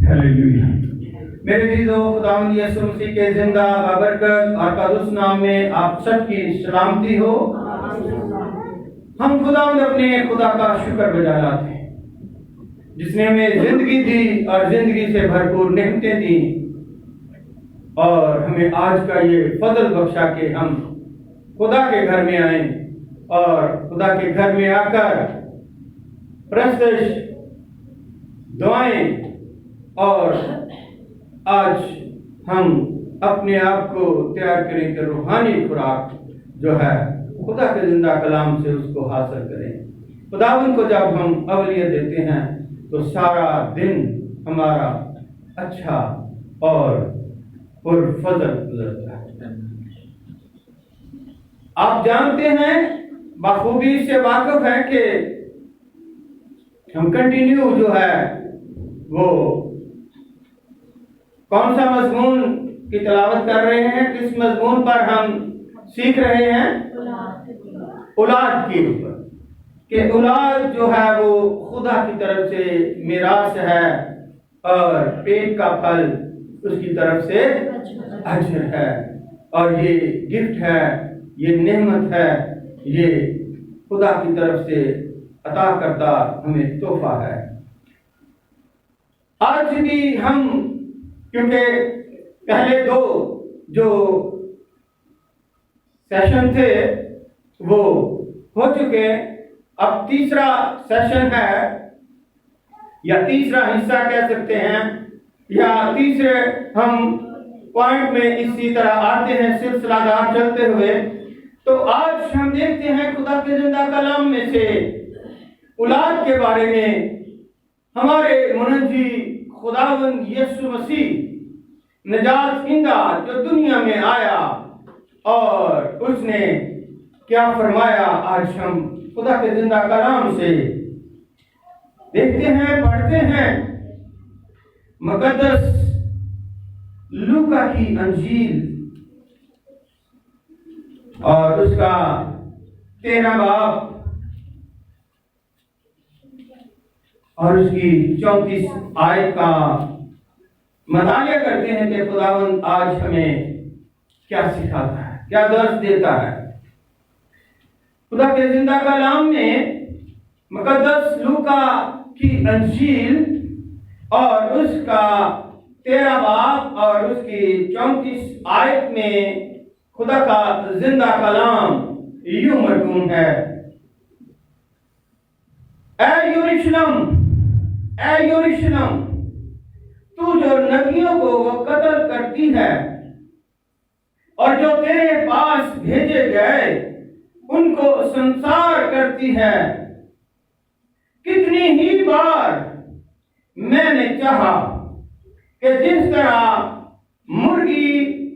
Hallelujah. میرے عزیزو، خداوند یسوع مسیح کے زندہ بابرکت اور قدوس نام میں آپ سب کی سلامتی ہو۔ ہم خداوند اپنے خدا کا شکر بجا لاتے ہیں جس نے ہمیں زندگی دی اور زندگی سے بھرپور نعمتیں دی، اور ہمیں آج کا یہ فضل بخشا کہ ہم خدا کے گھر میں آئیں اور خدا کے گھر میں آ کر پرستش، دعائیں، اور آج ہم اپنے آپ کو تیار کریں کہ روحانی خوراک جو ہے خدا کے زندہ کلام سے اس کو حاصل کریں۔ خداوند کو جب ہم اولویت دیتے ہیں تو سارا دن ہمارا اچھا اور پرفضل گزرتا ہے۔ آپ جانتے ہیں، بخوبی سے واقف ہیں کہ ہم کنٹینیو جو ہے وہ کون سا مضمون کی تلاوت کر رہے ہیں، کس مضمون پر ہم سیکھ رہے ہیں؟ اولاد کے اوپر، کہ اولاد جو ہے وہ خدا کی طرف سے میراث ہے اور پیٹ کا پھل اس کی طرف سے اجر ہے، اور یہ گفٹ ہے، یہ نعمت ہے، یہ خدا کی طرف سے عطا کرتا ہمیں تحفہ ہے۔ آج بھی ہم، کیونکہ پہلے دو جو سیشن تھے وہ ہو چکے، اب تیسرا سیشن ہے، یا تیسرا حصہ کہہ سکتے ہیں، یا تیسرے ہم پوائنٹ میں اسی طرح آتے ہیں سلسلہ دار چلتے ہوئے۔ تو آج ہم دیکھتے ہیں خدا کے زندہ کلام میں سے اولاد کے بارے میں۔ ہمارے منجی خداوند یسوع مسیح نجات دہندہ جو دنیا میں آیا اور اس نے کیا فرمایا، آج ہم خدا کے زندہ کلام سے دیکھتے ہیں، پڑھتے ہیں۔ مقدس لوکا کی انجیل اور اس کا 13 باب اور اس کی 34 آیت کا مطالعہ کرتے ہیں کہ خداوند آج ہمیں کیا سکھاتا ہے، کیا درس دیتا ہے۔ خدا کے زندہ کلام میں مقدس لوکا کی انجیل اور اس کا 13 باب اور اس کی 34 آیت میں خدا کا زندہ کلام یوں مرکون ہے: اے یروشلم، اے یروشلم، تو جو نبیوں کو وہ قتل کرتی ہے اور جو تیرے پاس بھیجے گئے ان کو سنسار کرتی ہے، کتنی ہی بار میں نے چاہا کہ جس طرح مرغی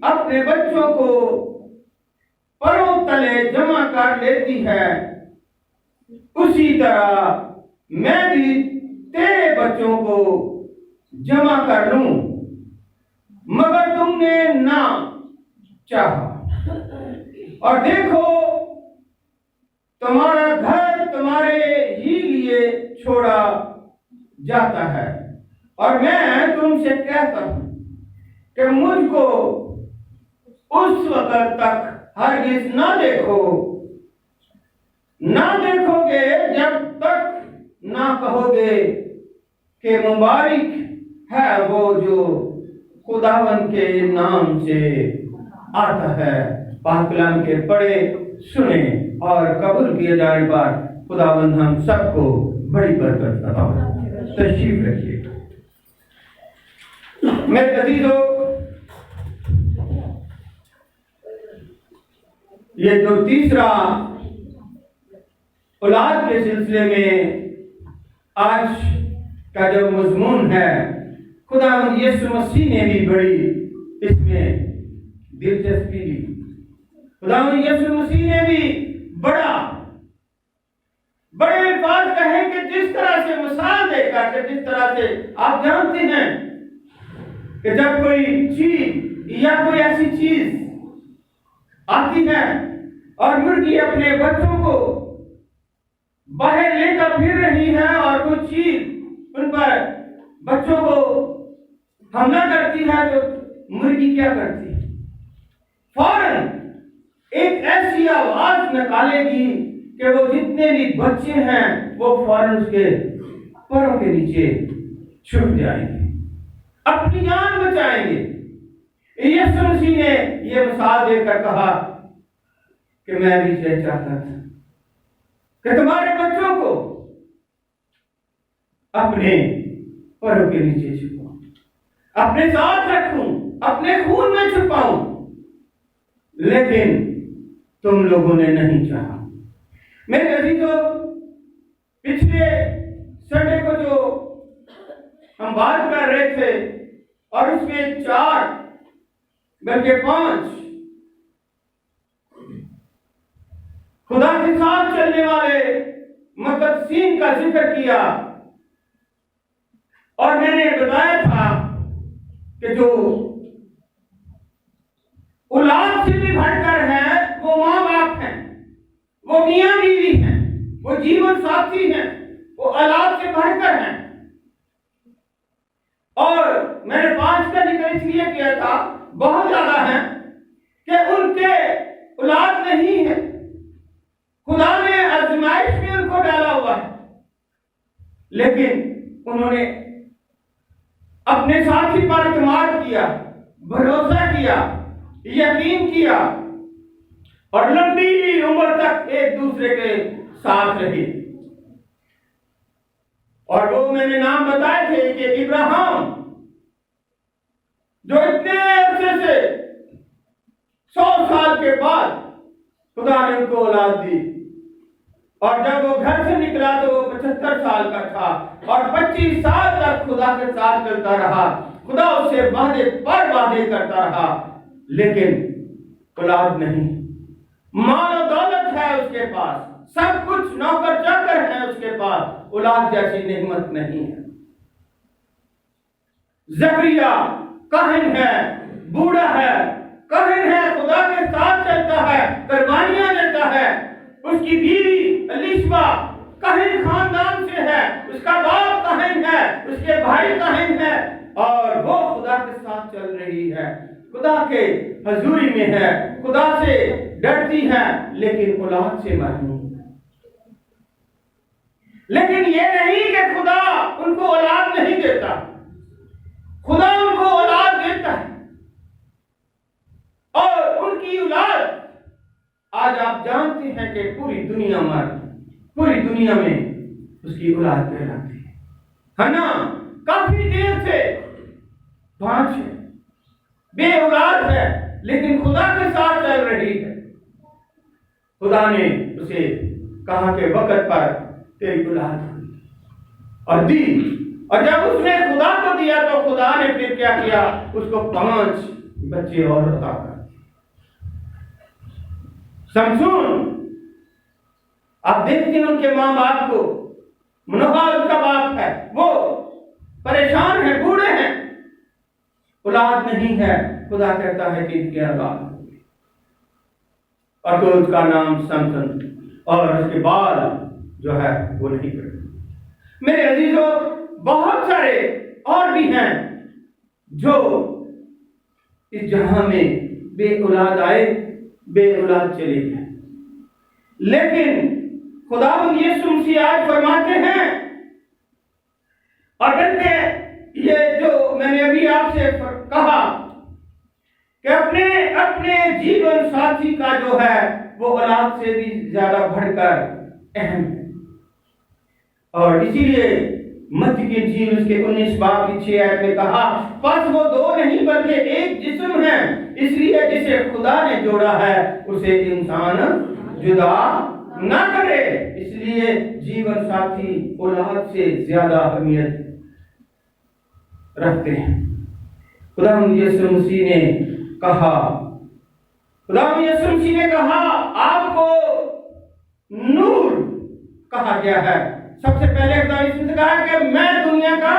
اپنے بچوں کو پروں تلے جمع کر لیتی ہے، اسی طرح میں بھی تیرے بچوں کو جمع کر لوں، مگر تم نے نہ چاہا۔ اور دیکھو، تمہارا گھر تمہارے ہی لیے چھوڑا جاتا ہے، اور میں تم سے کہتا ہوں کہ مجھ کو اس وقت تک ہرگز نہ دیکھو گے جب تک نہ کہو گے کہ مبارک ہے وہ جو خداوند کے نام سے آتا ہے۔ پاک کلام کے پڑھے، سنے اور قبول کیے جانے پر خداوند ہم سب کو بڑی برکت عطا فرمائے۔ تشریف رکھیے۔ میرے عزیزو، یہ جو تیسرا اولاد کے سلسلے میں آج کا جو مضمون ہے، خداوند یسوع مسیح نے بھی بڑی اس میں دلچسپی لی۔ خداوند یسوع مسیح نے بھی بڑے الفاظ کہیں کہ جس طرح سے مثال دے کر کہ جس طرح سے آپ جانتے ہیں کہ جب کوئی چیز یا کوئی ایسی چیز آتی ہے اور مرغی اپنے بچوں کو باہر لے کر پھر رہی ہے اور کوئی چیز ان بچوں کو حملہ کرتی ہے تو مرغی کیا کرتی ہے؟ فوراً ایک ایسی آواز نکالے گی کہ وہ جتنے بھی بچے ہیں وہ فوراً اس کے پروں کے نیچے چھپ جائیں گے، اپنی جان بچائیں گے۔ یسوع مسیح نے یہ مثال دے کر کہا کہ میں بھی یہ چاہتا تھا کہ تمہارے بچوں کو اپنے پروں کے نیچے چھپاؤں، اپنے ساتھ رکھوں، اپنے خون میں چھپاؤں، لیکن تم لوگوں نے نہیں چاہا۔ میرے عزیزو، پچھلے سنڈے کو جو ہم بات کر رہے تھے اور اس میں 4 بلکہ 5 خدا کے ساتھ چلنے والے مقدسین کا ذکر کیا، اور میں نے بتایا تھا کہ جو اولاد سے بھی بڑھ کر ہیں وہ ماں باپ ہیں، وہ میاں بیوی ہیں، وہ جیون ساتھی ہیں، وہ اولاد سے بڑھ کر ہیں۔ اور میں نے 5 کا ذکر اس لیے کیا تھا، بہت زیادہ ہیں کہ ان کے اولاد نہیں ہے، خدا نے آزمائش میں ان کو ڈالا ہوا ہے، لیکن انہوں نے اپنے ساتھی پر اعتماد کیا، بھروسہ کیا، یقین کیا، اور لمبی عمر تک ایک دوسرے کے ساتھ رہے۔ اور وہ میں نے نام بتائے تھے کہ ابراہیم جو اتنے عرصے سے 100 سال کے بعد خدا نے ان کو اولاد دی، اور جب وہ گھر سے نکلا تو وہ 75 سال کا تھا، اور 25 سال تک خدا کے ساتھ چلتا رہا، خدا اسے وعدے پر وعدے کرتا رہا، لیکن اولاد نہیں۔ مال و دولت ہے اس کے پاس، سب کچھ نوکر چاکر ہے اس کے پاس، اولاد جیسی نعمت نہیں ہے۔ زکریا کاہن ہے، بوڑھا ہے، کاہن ہے، خدا کے ساتھ چلتا ہے، قربانیاں دیتا ہے۔ اس کی بیوی الیشبا کاہن خاندان سے ہے، اس کا باپ کاہن ہے، اس کے بھائی کاہن ہے، اور وہ خدا کے ساتھ چل رہی ہے، خدا کے حضوری میں ہے، خدا سے ڈرتی ہے، لیکن اولاد سے محروم ہے۔ لیکن یہ نہیں کہ خدا ان کو اولاد نہیں دیتا، خدا ان کو اولاد دیتا ہے، اور ان کی اولاد آج آپ جانتے ہیں کہ پوری دنیا میں اس کی اولاد کہلاتی ہے نا؟ کافی دیر سے 5 ہے، بے اولاد ہے، لیکن خدا کے ساتھ چل رہی ہے۔ خدا نے اسے کہا کہ وقت پر تیری اولاد ہوئی، اور دی، اور جب اس نے خدا کو دیا تو خدا نے پھر کیا کیا؟ اس کو 5 بچے اور عطا کر۔ سمسون، آپ دیکھتے ہیں ان کے ماں باپ کو، منوہا اس کا باپ ہے، وہ پریشان ہے، بوڑھے ہیں، اولاد نہیں ہے، خدا کہتا ہے کہ ان کی اولاد ہوگی، اور تو اس کا نام سمسون، اور اس کے بعد جو ہے وہ نہیں کرتا۔ میرے عزیزو، بہت سارے اور بھی ہیں جو اس جہاں میں بے اولاد آئے، بے اولاد چلے گئے، لیکن خداوند یسوع مسیح آج فرماتے ہیں، اور بلکہ یہ جو میں نے ابھی آپ سے کہا کہ اپنے جیون ساتھی کا جو ہے وہ اولاد سے بھی زیادہ بڑھ کر اہم ہے، اور اسی لیے متی کی انجیل اس کے 19 باب کی 6 آیت میں کہا، پس وہ 2 نہیں بلکہ ایک جسم ہے، اس لیے جسے خدا نے جوڑا ہے اسے انسان جدا نہ کرے۔ اس لیے جیون ساتھی اولاد سے زیادہ اہمیت رکھتے ہیں۔ خداوند یسوع مسیح نے کہا، آپ کو نور کہا گیا ہے۔ سب سے پہلے خدا نے کہا کہ میں دنیا کا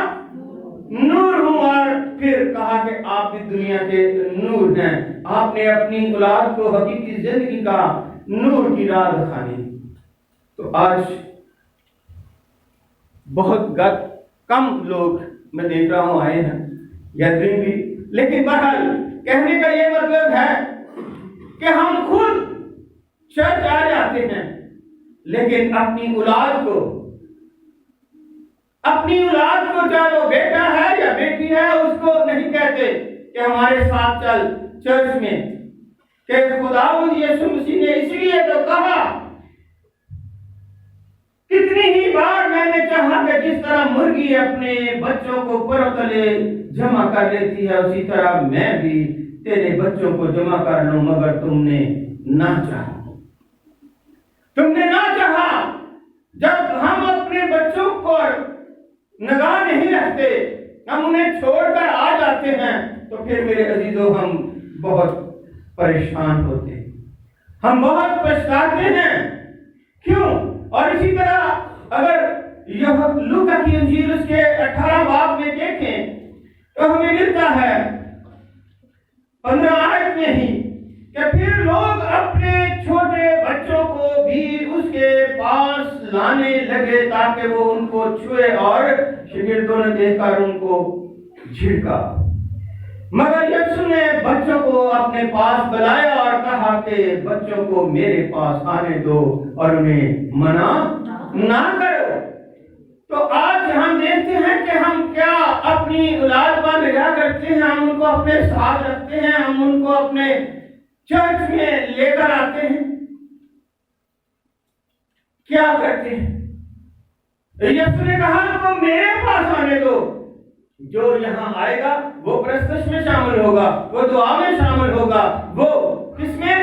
نور ہوں، اور پھر کہا کہ آپ بھی دنیا کے نور ہیں۔ آپ نے اپنی اولاد کو حقیقی زندگی کا نور کی راہ دکھانی۔ تو آج بہت کم لوگ میں دیکھ رہا ہوں آئے ہیں گیدرنگ بھی، لیکن بہرحال کہنے کا یہ مطلب ہے کہ ہم خود چرچ آ جاتے ہیں، لیکن اپنی اولاد کو چاہے وہ بیٹا ہے یا بیٹی ہے، اس کو نہیں کہتے کہ ہمارے ساتھ چل چرچ میں، کہ خداوند یسوع مسیح نے اس لیے تو کہا۔ کتنی ہی بار میں نے چاہا کہ جس طرح مرغی اپنے بچوں کو پروں تلے جمع کر لیتی ہے، اسی طرح میں بھی تیرے بچوں کو جمع کر لوں، مگر تم نے نہ چاہا۔ جب ہم اپنے بچوں کو نگاہ نہیں رکھتے، ہم انہیں چھوڑ کر آ جاتے ہیں، تو پھر میرے عزیزو ہم بہت پریشان ہوتے ہیں، ہم بہت پچھتاتے ہیں۔ کیوں؟ اور اسی طرح اگر لوکا کی انجیل اس کے 18 باب میں دیکھیں تو ہمیں ملتا ہے 15 آیت میں ہی کہ پھر لوگ اپنے چھوٹے بچوں کو بھی اس کے پاس لانے لگے تاکہ وہ ان کو چھوئے، اور شاگردوں نے دیکھ کر ان کو جھڑکا، مگر یسوع نے بچوں کو اپنے پاس بلایا اور کہا کہ بچوں کو میرے پاس آنے دو اور انہیں منع نہ کرو۔ تو آج ہم دیکھتے ہیں کہ ہم کیا اپنی اولاد پر نگاہ کرتے ہیں، ہم ان کو اپنے ساتھ رکھتے ہیں، ہم ان کو اپنے چرچ میں لے کر آتے ہیں، کیا کرتے ہیں؟ یسوع نے کہا تو میرے پاس آنے دو، جو یہاں آئے گا وہ پرستش میں شامل ہوگا، وہ دعا میں شامل ہوگا، وہ کس میں؟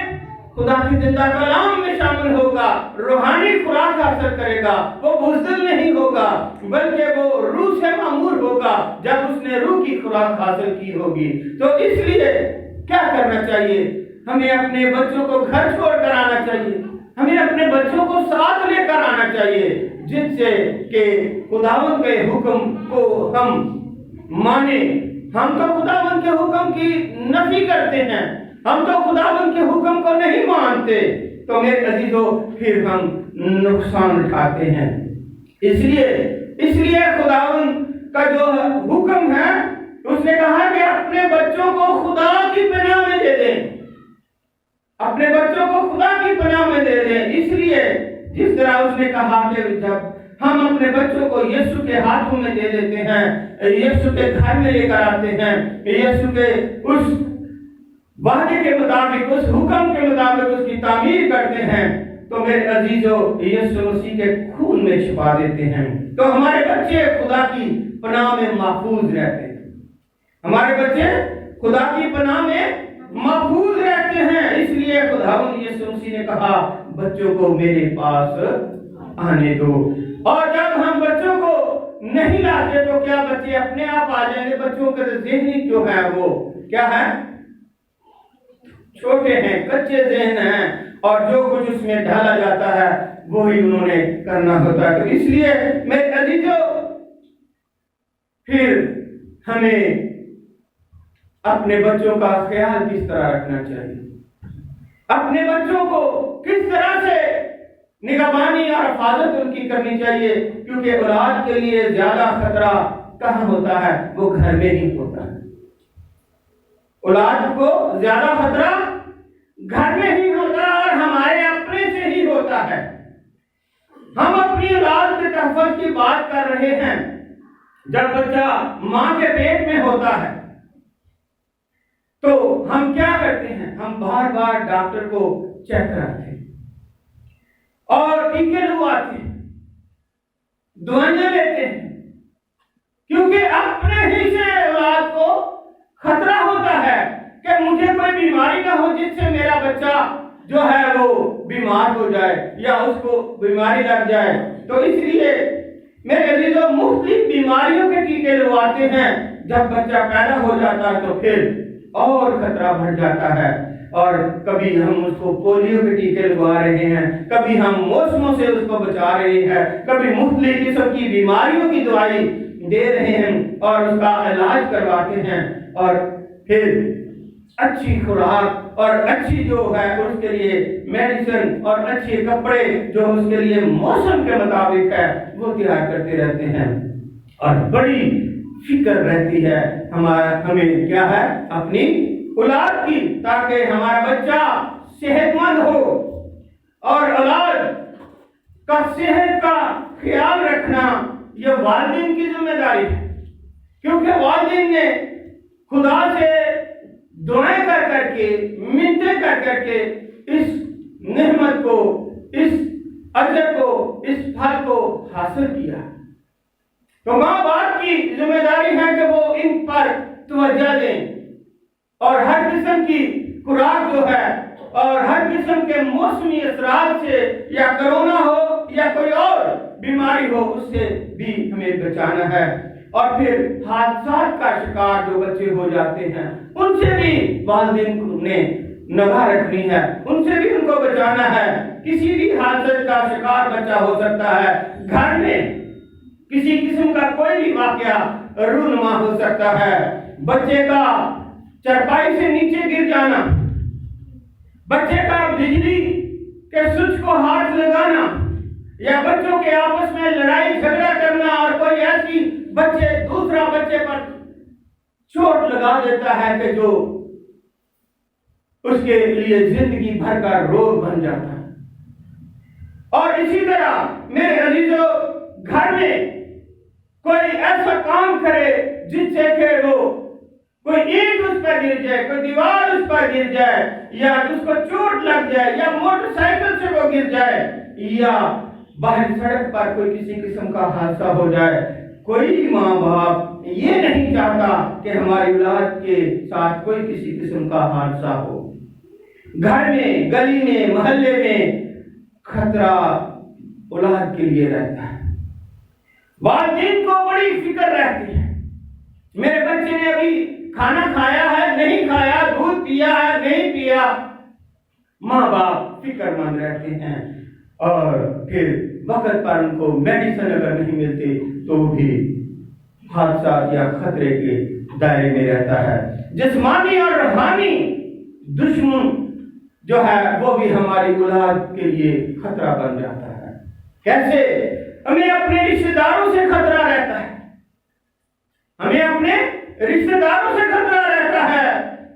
خدا کی زندہ کلام میں شامل ہوگا، روحانی خوراک حاصل کرے گا، وہ بزدل نہیں ہوگا بلکہ وہ روح سے معمور ہوگا جب اس نے روح کی خوراک حاصل کی ہوگی۔ تو اس لیے کیا کرنا چاہیے؟ ہمیں اپنے بچوں کو گھر چھوڑ کر آنا چاہیے، ہمیں اپنے بچوں کو ساتھ لے کر آنا چاہیے، جس سے کہ خداوند کے حکم کو ہم مانے۔ ہم تو خداوند کے حکم کی نفی کرتے ہیں، ہم تو خداوند کے حکم کو نہیں مانتے، تو میرے عزیزو پھر ہم نقصان اٹھاتے ہیں۔ اس لیے خداوند کا جو حکم ہے، اس نے کہا کہ اپنے بچوں کو خدا کی پناہ میں دے دیں، اپنے بچوں کو خدا کی پناہ میں دے دیں۔ اس لیے جس طرح اس نے کہا کہ جب ہم اپنے بچوں کو یسوع کے ہاتھوں میں دے دیتے ہیں، یسوع کے گھر میں لے کر آتے ہیں، یسوع کے اس وعدے کے مطابق، اس حکم کے مطابق اس کی تعمیر کرتے ہیں، تو میرے عزیزو یسوع مسیح کے خون میں چھپا دیتے ہیں، تو ہمارے بچے خدا کی پناہ میں محفوظ رہتے ہیں، ہمارے بچے خدا کی پناہ میں محفوظ رہتے ہیں۔ اس لیے خداوند یسوع مسیح نے کہا بچوں کو میرے پاس آنے دو، اور جب ہم بچوں کو نہیں لاتے تو کیا بچے اپنے آپ آ جائیں گے؟ بچوں کا ذہنی جو ہے وہ کیا ہے؟ چھوٹے ہیں، کچے ذہن ہیں، اور جو کچھ اس میں ڈالا جاتا ہے وہی انہوں نے کرنا ہوتا ہے۔ تو اس لیے میرے عزیزو پھر ہمیں اپنے بچوں کا خیال کس طرح رکھنا چاہیے، اپنے بچوں کو کس طرح سے نگہبانی اور حفاظت ان کی کرنی چاہیے، کیونکہ اولاد کے لیے زیادہ خطرہ کہاں ہوتا ہے؟ وہ گھر میں ہی ہوتا ہے۔ اولاد کو زیادہ خطرہ گھر میں ہی ہوتا ہے، اور ہمارے اپنے سے ہی ہوتا ہے۔ ہم اپنی اولاد کے تحفظ کی بات کر رہے ہیں۔ جب بچہ ماں کے پیٹ میں ہوتا ہے تو ہم کیا کرتے ہیں؟ ہم بار بار ڈاکٹر کو چیک کراتے ہیں اور ٹیکے لگواتے ہیں، دوائیاں لیتے ہیں، کیونکہ اپنے ہی سے اولاد کو خطرہ ہوتا ہے کہ مجھے کوئی بیماری نہ ہو جس سے میرا بچہ جو ہے وہ بیمار ہو جائے یا اس کو بیماری لگ جائے۔ تو اس لیے میرے عزیزو مختلف بیماریوں کے ٹیکے لگواتے ہیں۔ جب بچہ پیدا ہو جاتا ہے تو پھر اور خطرہ بڑھ جاتا ہے، اور کبھی ہم اس کو پولیو کے ٹیکے لگوا رہے ہیں، کبھی ہم موسموں سے اس کو بچا رہے ہیں، کبھی مختلف قسم کی بیماریوں کی دوائی دے رہے ہیں اور اس کا علاج کرواتے ہیں، اور پھر اچھی خوراک اور اچھی جو ہے اس کے لیے میڈیسن اور اچھے کپڑے جو اس کے لیے موسم کے مطابق ہے وہ تیار کرتے رہتے ہیں، اور بڑی فکر رہتی ہے ہمیں کیا ہے اپنی اولاد کی، تاکہ ہمارا بچہ صحت مند ہو. اور اولاد کا صحت کا خیال رکھنا یہ والدین کی ذمہ داری ہے، کیونکہ والدین نے خدا سے دعائیں کر کے منتیں کر کے اس نعمت کو، اس اجر کو، اس پھل کو حاصل کیا. تو ماں باپ کی ذمہ داری ہے کہ وہ ان پر توجہ دیں اور ہر قسم کی خوراک جو ہے اور ہر قسم کے موسمی اثرات سے، یا کرونا ہو یا کوئی اور بیماری ہو، اس سے بھی ہمیں بچانا ہے. اور پھر حادثات کا شکار جو بچے ہو جاتے ہیں ان سے بھی والدین نے نگاہ رکھنی ہے، ان سے بھی ان کو بچانا ہے. کسی بھی حادثے کا شکار بچہ ہو سکتا ہے، گھر میں کسی قسم کا کوئی بھی واقعہ رونما ہو سکتا ہے. بچے کا چرپائی سے نیچے گر جانا، بچے کا بجلی کے سوئچ کو ہاتھ لگانا، یا بچوں کے آپس میں لڑائی جھگڑا کرنا اور کوئی ایسی دوسرا بچے پر چوٹ لگا دیتا ہے کہ جو اس کے لیے زندگی بھر کا روگ بن جاتا ہے. اور اسی طرح میرے عزیزو، گھر میں کوئی ایسا کام کرے جس سے کہ وہ کوئی اینٹ اس پر گر جائے، کوئی دیوار اس پر گر جائے، یا اس کو چوٹ لگ جائے، یا موٹر سائیکل سے وہ گر جائے، یا باہر سڑک پر کوئی کسی قسم کا حادثہ ہو جائے. کوئی ماں باپ یہ نہیں چاہتا کہ ہماری اولاد کے ساتھ کوئی کسی قسم کا حادثہ ہو. گھر میں، گلی میں، محلے میں خطرہ اولاد کے لیے رہتا ہے. والدین کو بڑی فکر رہتی ہے، میرے بچے نے ابھی کھانا کھایا ہے نہیں کھایا، دودھ پیا ہے نہیں پیا. ماں باپ فکر مند رہتے ہیں، اور پھر وقت پر ان کو میڈیسن اگر نہیں ملتی تو بھی حادثات یا خطرے کے دائرے میں رہتا ہے. جسمانی اور روحانی دشمن جو ہے وہ بھی ہماری اولاد کے لیے خطرہ بن جاتا ہے. کیسے؟ ہمیں اپنے رشتہ داروں سے خطرہ رہتا ہے، ہمیں اپنے رشتہ داروں سے خطرہ رہتا ہے.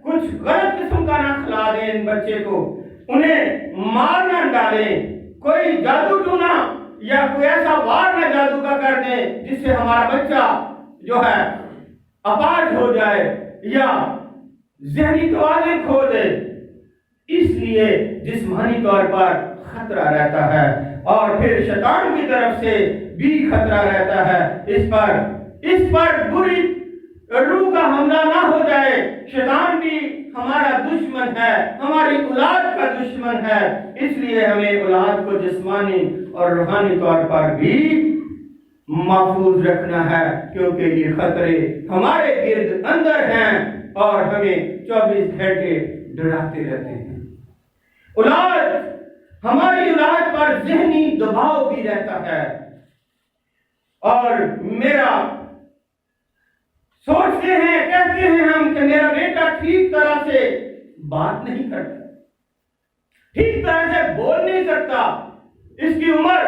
کچھ غلط قسم کا نہ کھلا دیں ان بچے کو، انہیں مار نہ ڈالیں، کوئی جادو ٹونا یا کوئی ایسا وار نہ جادو کا کر دیں جس سے ہمارا بچہ جو ہے اپاہج ہو جائے یا ذہنی توازن کھو دے. اس لیے جسمانی طور پر خطرہ رہتا ہے، اور پھر شیطان کی طرف سے بھی خطرہ رہتا ہے. اس پر بری روح کا حملہ نہ ہو جائے. شیطان بھی ہمارا دشمن ہے، ہماری اولاد کا دشمن ہے. اس لیے ہمیں اولاد کو جسمانی اور روحانی طور پر بھی محفوظ رکھنا ہے، کیونکہ یہ خطرے ہمارے گرد اندر ہیں اور ہمیں 24 گھنٹے ڈراتے رہتے ہیں. ہماری اولاد پر ذہنی دباؤ بھی رہتا ہے، اور میرا سوچتے ہیں، کہتے ہیں ہم کہ میرا بیٹا ٹھیک طرح سے بات نہیں کرتا، ٹھیک طرح سے بول نہیں سکتا، اس کی عمر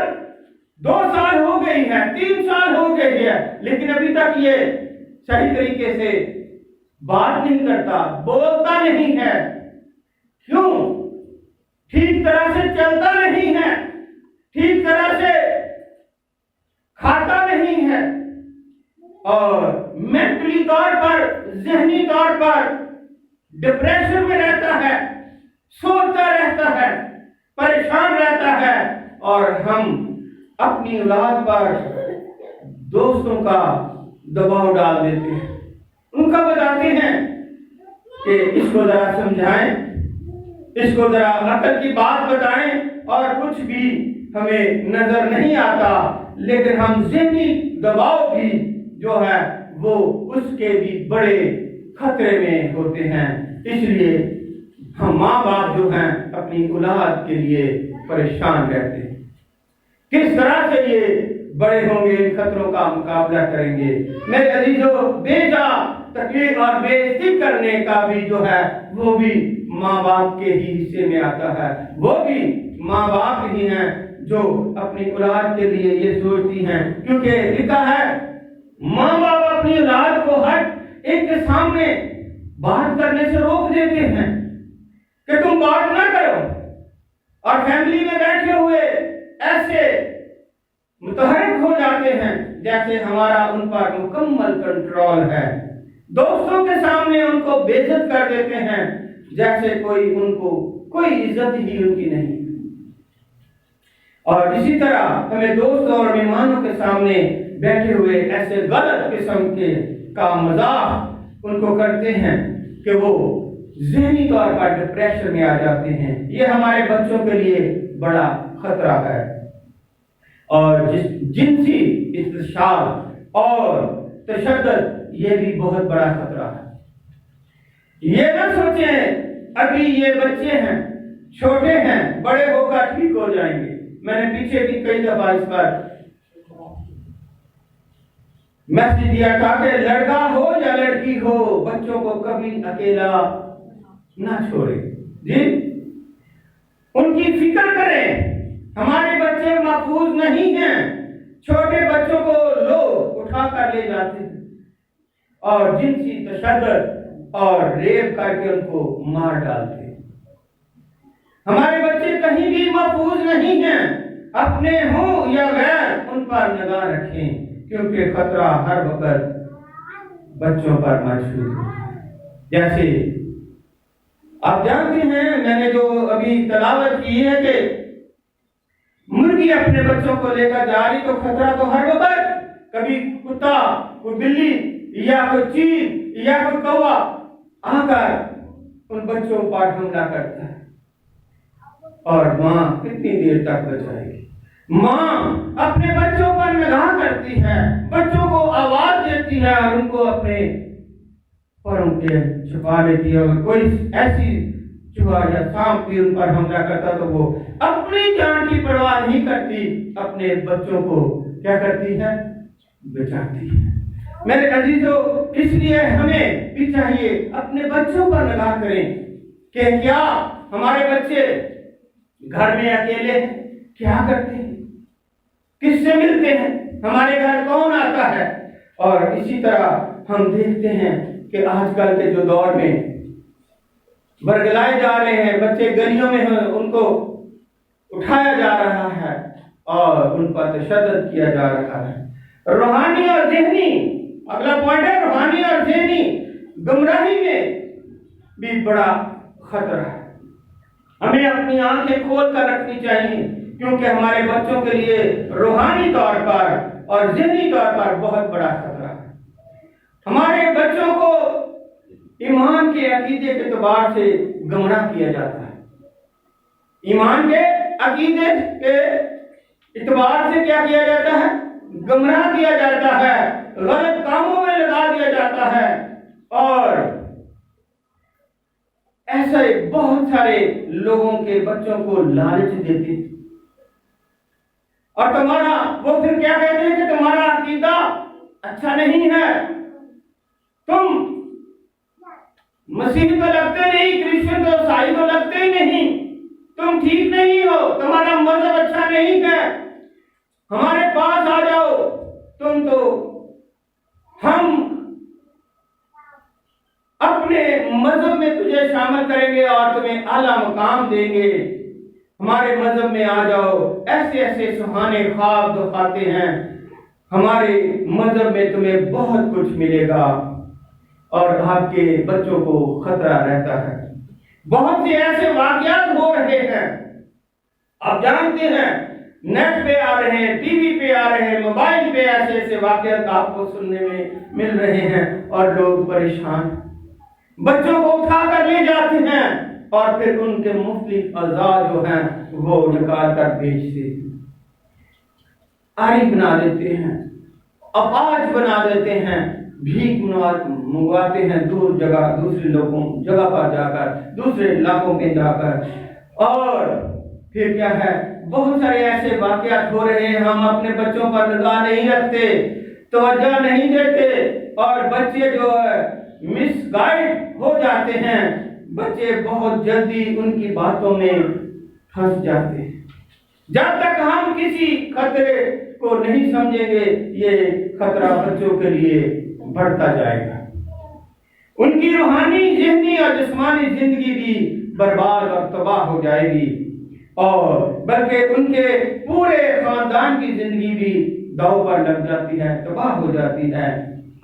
2 سال ہو گئی ہے، 3 سال ہو گئی ہے، لیکن ابھی تک یہ صحیح طریقے سے بات نہیں کرتا، بولتا نہیں ہے. کیوں؟ ٹھیک طرح سے چلتا نہیں ہے، ٹھیک طرح سے کھاتا نہیں ہے، اور مینٹلی طور پر، ذہنی طور پر ڈپریشن میں رہتا ہے، سوچتا رہتا ہے، پریشان رہتا ہے. اور ہم اپنی اولاد پر دوستوں کا دباؤ ڈال دیتے ہیں، ان کا بتاتے ہیں کہ اس کو ذرا سمجھائیں، اس کو ذرا عقل کی بات بتائیں، اور کچھ بھی ہمیں نظر نہیں آتا. لیکن ہم ذہنی دباؤ بھی جو ہے وہ اس کے بھی بڑے خطرے میں ہوتے ہیں. اس لیے ہم ماں باپ جو ہیں اپنی اولاد کے لیے پریشان رہتے ہیں. کس طرح سے یہ بڑے ہوں گے، ان خطروں کا مقابلہ کریں گے. میرے عزیزو، بیجا تکلیف اور بے عزتی کرنے کا بھی جو ہے وہ بھی ماں باپ کے ہی حصے میں آتا ہے. وہ بھی ماں باپ ہی ہیں جو اپنی اولاد کے لیے یہ سوچتی ہیں، کیونکہ لکھا ہے ماں باپ اپنی اولاد کو ہر ایک کے سامنے بات کرنے سے روک دیتے ہیں کہ تم بات نہ کرو، اور فیملی میں بیٹھے ہوئے ایسے متحرک ہو جاتے ہیں جیسے ہمارا ان پر مکمل کنٹرول ہے۔ دوستوں کے سامنے ان کو بے عزت کر دیتے ہیں جیسے کوئی ان کو کوئی عزت ہی ان کی نہیں۔ اور اسی طرح ہمیں دوستوں اور مہمانوں کے سامنے بیٹھے ہوئے ایسے غلط قسم کے کا مزاح ان کو کرتے ہیں کہ وہ ذہنی طور پر ڈپریشن میں آ جاتے ہیں۔ یہ ہمارے بچوں کے لیے بڑا خطرہ ہے۔ اور جنسی استحصال اور تشدد یہ بھی بہت بڑا خطرہ ہے۔ یہ نہ سوچیں ابھی یہ بچے ہیں، چھوٹے ہیں، بڑے ہو کر ٹھیک ہو جائیں گے۔ میں نے پیچھے بھی کئی دفعہ اس پر میسج دیا تھا کہ لڑکا ہو یا لڑکی ہو، بچوں کو کبھی اکیلا نہ چھوڑے۔ جی، ان کی فکر کریں۔ ہمارے بچے محفوظ نہیں ہیں۔ چھوٹے بچوں کو لوگ اٹھا کر لے جاتے ہیں اور جنسی تشدد اور ریپ کر کے ان کو مار ڈالتے ہیں۔ ہمارے بچے کہیں بھی محفوظ نہیں ہیں۔ اپنے ہوں یا غیر، ان پر نگاہ رکھیں، کیونکہ خطرہ ہر وقت بچوں پر موجود ہے۔ جیسے آپ جانتے ہیں، میں نے جو ابھی تلاوت کی ہے کہ مرغی اپنے بچوں کو لے کر جا رہی تو خطرہ تو ہر وقت، کبھی کتا، کوئی بلی یا کوئی چیل یا کوئی کوا آ کر ان بچوں پر حملہ کرتا ہے، اور ماں کتنی دیر تک بچائے گی؟ ماں اپنے بچوں پر نگاہ کرتی ہے، بچوں کو آواز دیتی ہے اور ان کو اپنے پروں کے چھپا لیتی ہے۔ اور کوئی ایسی چوہا یا سانپ بھی ان پر حملہ کرتا تو وہ اپنی جان کی پرواہ نہیں کرتی، اپنے بچوں کو کیا کرتی ہے؟ بچاتی ہے۔ میرے عزیزو، اس لیے ہمیں بھی چاہیے اپنے بچوں پر نگاہ کریں کہ کیا ہمارے بچے گھر میں اکیلے ہیں، کیا کرتے ہیں، کس سے ملتے ہیں، ہمارے گھر کون آتا ہے۔ اور اسی طرح ہم دیکھتے ہیں کہ آج کل کے جو دور میں برگلائے جا رہے ہیں بچے، گلیوں میں ہیں، ان کو اٹھایا جا رہا ہے اور ان پر تشدد کیا جا رہا ہے۔ روحانی اور ذہنی، اگلا پوائنٹ ہے روحانی اور ذہنی گمراہی میں بھی بڑا خطرہ ہے۔ ہمیں اپنی آنکھیں کھول کر رکھنی چاہیے، کیونکہ ہمارے بچوں کے لیے روحانی طور پر اور ذہنی طور پر بہت بڑا خطرہ ہے۔ ہمارے بچوں کو ایمان کے عقیدے کے اعتبار سے گمراہ کیا جاتا ہے۔ ایمان کے عقیدے کے اعتبار سے کیا کیا جاتا ہے؟ گمراہ کیا جاتا ہے، غلط کاموں میں لگا دیا جاتا ہے، اور ایسے بہت سارے لوگوں کے بچوں کو لالچ دیتے، اور وہ پھر کیا کہتے ہیں کہ تمہارا عقیدہ اچھا نہیں ہے، تم مسیحی تو لگتے نہیں، کرسچن تو عیسائی تو لگتے ہی نہیں، تم ٹھیک نہیں ہو، تمہارا مذہب اچھا نہیں ہے، ہمارے پاس آ جاؤ، تم تو ہم اپنے مذہب میں تجھے شامل کریں گے اور تمہیں اعلیٰ مقام دیں گے، ہمارے مذہب میں آ جاؤ، ایسے ایسے سہانے خواب دکھاتے ہیں، ہمارے مذہب میں تمہیں بہت کچھ ملے گا، اور آپ کے بچوں کو خطرہ رہتا ہے۔ بہت سے ایسے واقعات ہو رہے ہیں، آپ جانتے ہیں، نیٹ پہ آ رہے ہیں، ٹی وی پہ آ رہے ہیں، موبائل پہ ایسے ایسے واقعات آپ کو سننے میں مل رہے ہیں، اور لوگ پریشان، بچوں کو اٹھا کر لے جاتے ہیں اور پھر ان کے مختلف اعضاء جو ہیں وہ نکال کر بیچتے ہیں، آری بنا دیتے ہیں، اپاہج بنا دیتے ہیں، بھیک منگواتے ہیں دوسرے لوگوں جگہ پر جا کر، دوسرے علاقوں میں جا کر، اور پھر کیا ہے، بہت سارے ایسے واقعات ہو رہے ہیں، ہم اپنے بچوں پر نگاہ نہیں رکھتے، توجہ نہیں دیتے، اور بچے جو ہے مس گائیڈ ہو جاتے ہیں، بچے بہت جلدی ان کی باتوں میں پھنس جاتے ہیں۔ جب تک ہم کسی خطرے کو نہیں سمجھیں گے، یہ خطرہ بچوں کے لیے بڑھتا جائے گا، ان کی روحانی، ذہنی اور جسمانی زندگی بھی برباد اور تباہ ہو جائے گی، اور بلکہ ان کے پورے خاندان کی زندگی بھی داؤ پر لگ جاتی ہے، تباہ ہو جاتی ہے۔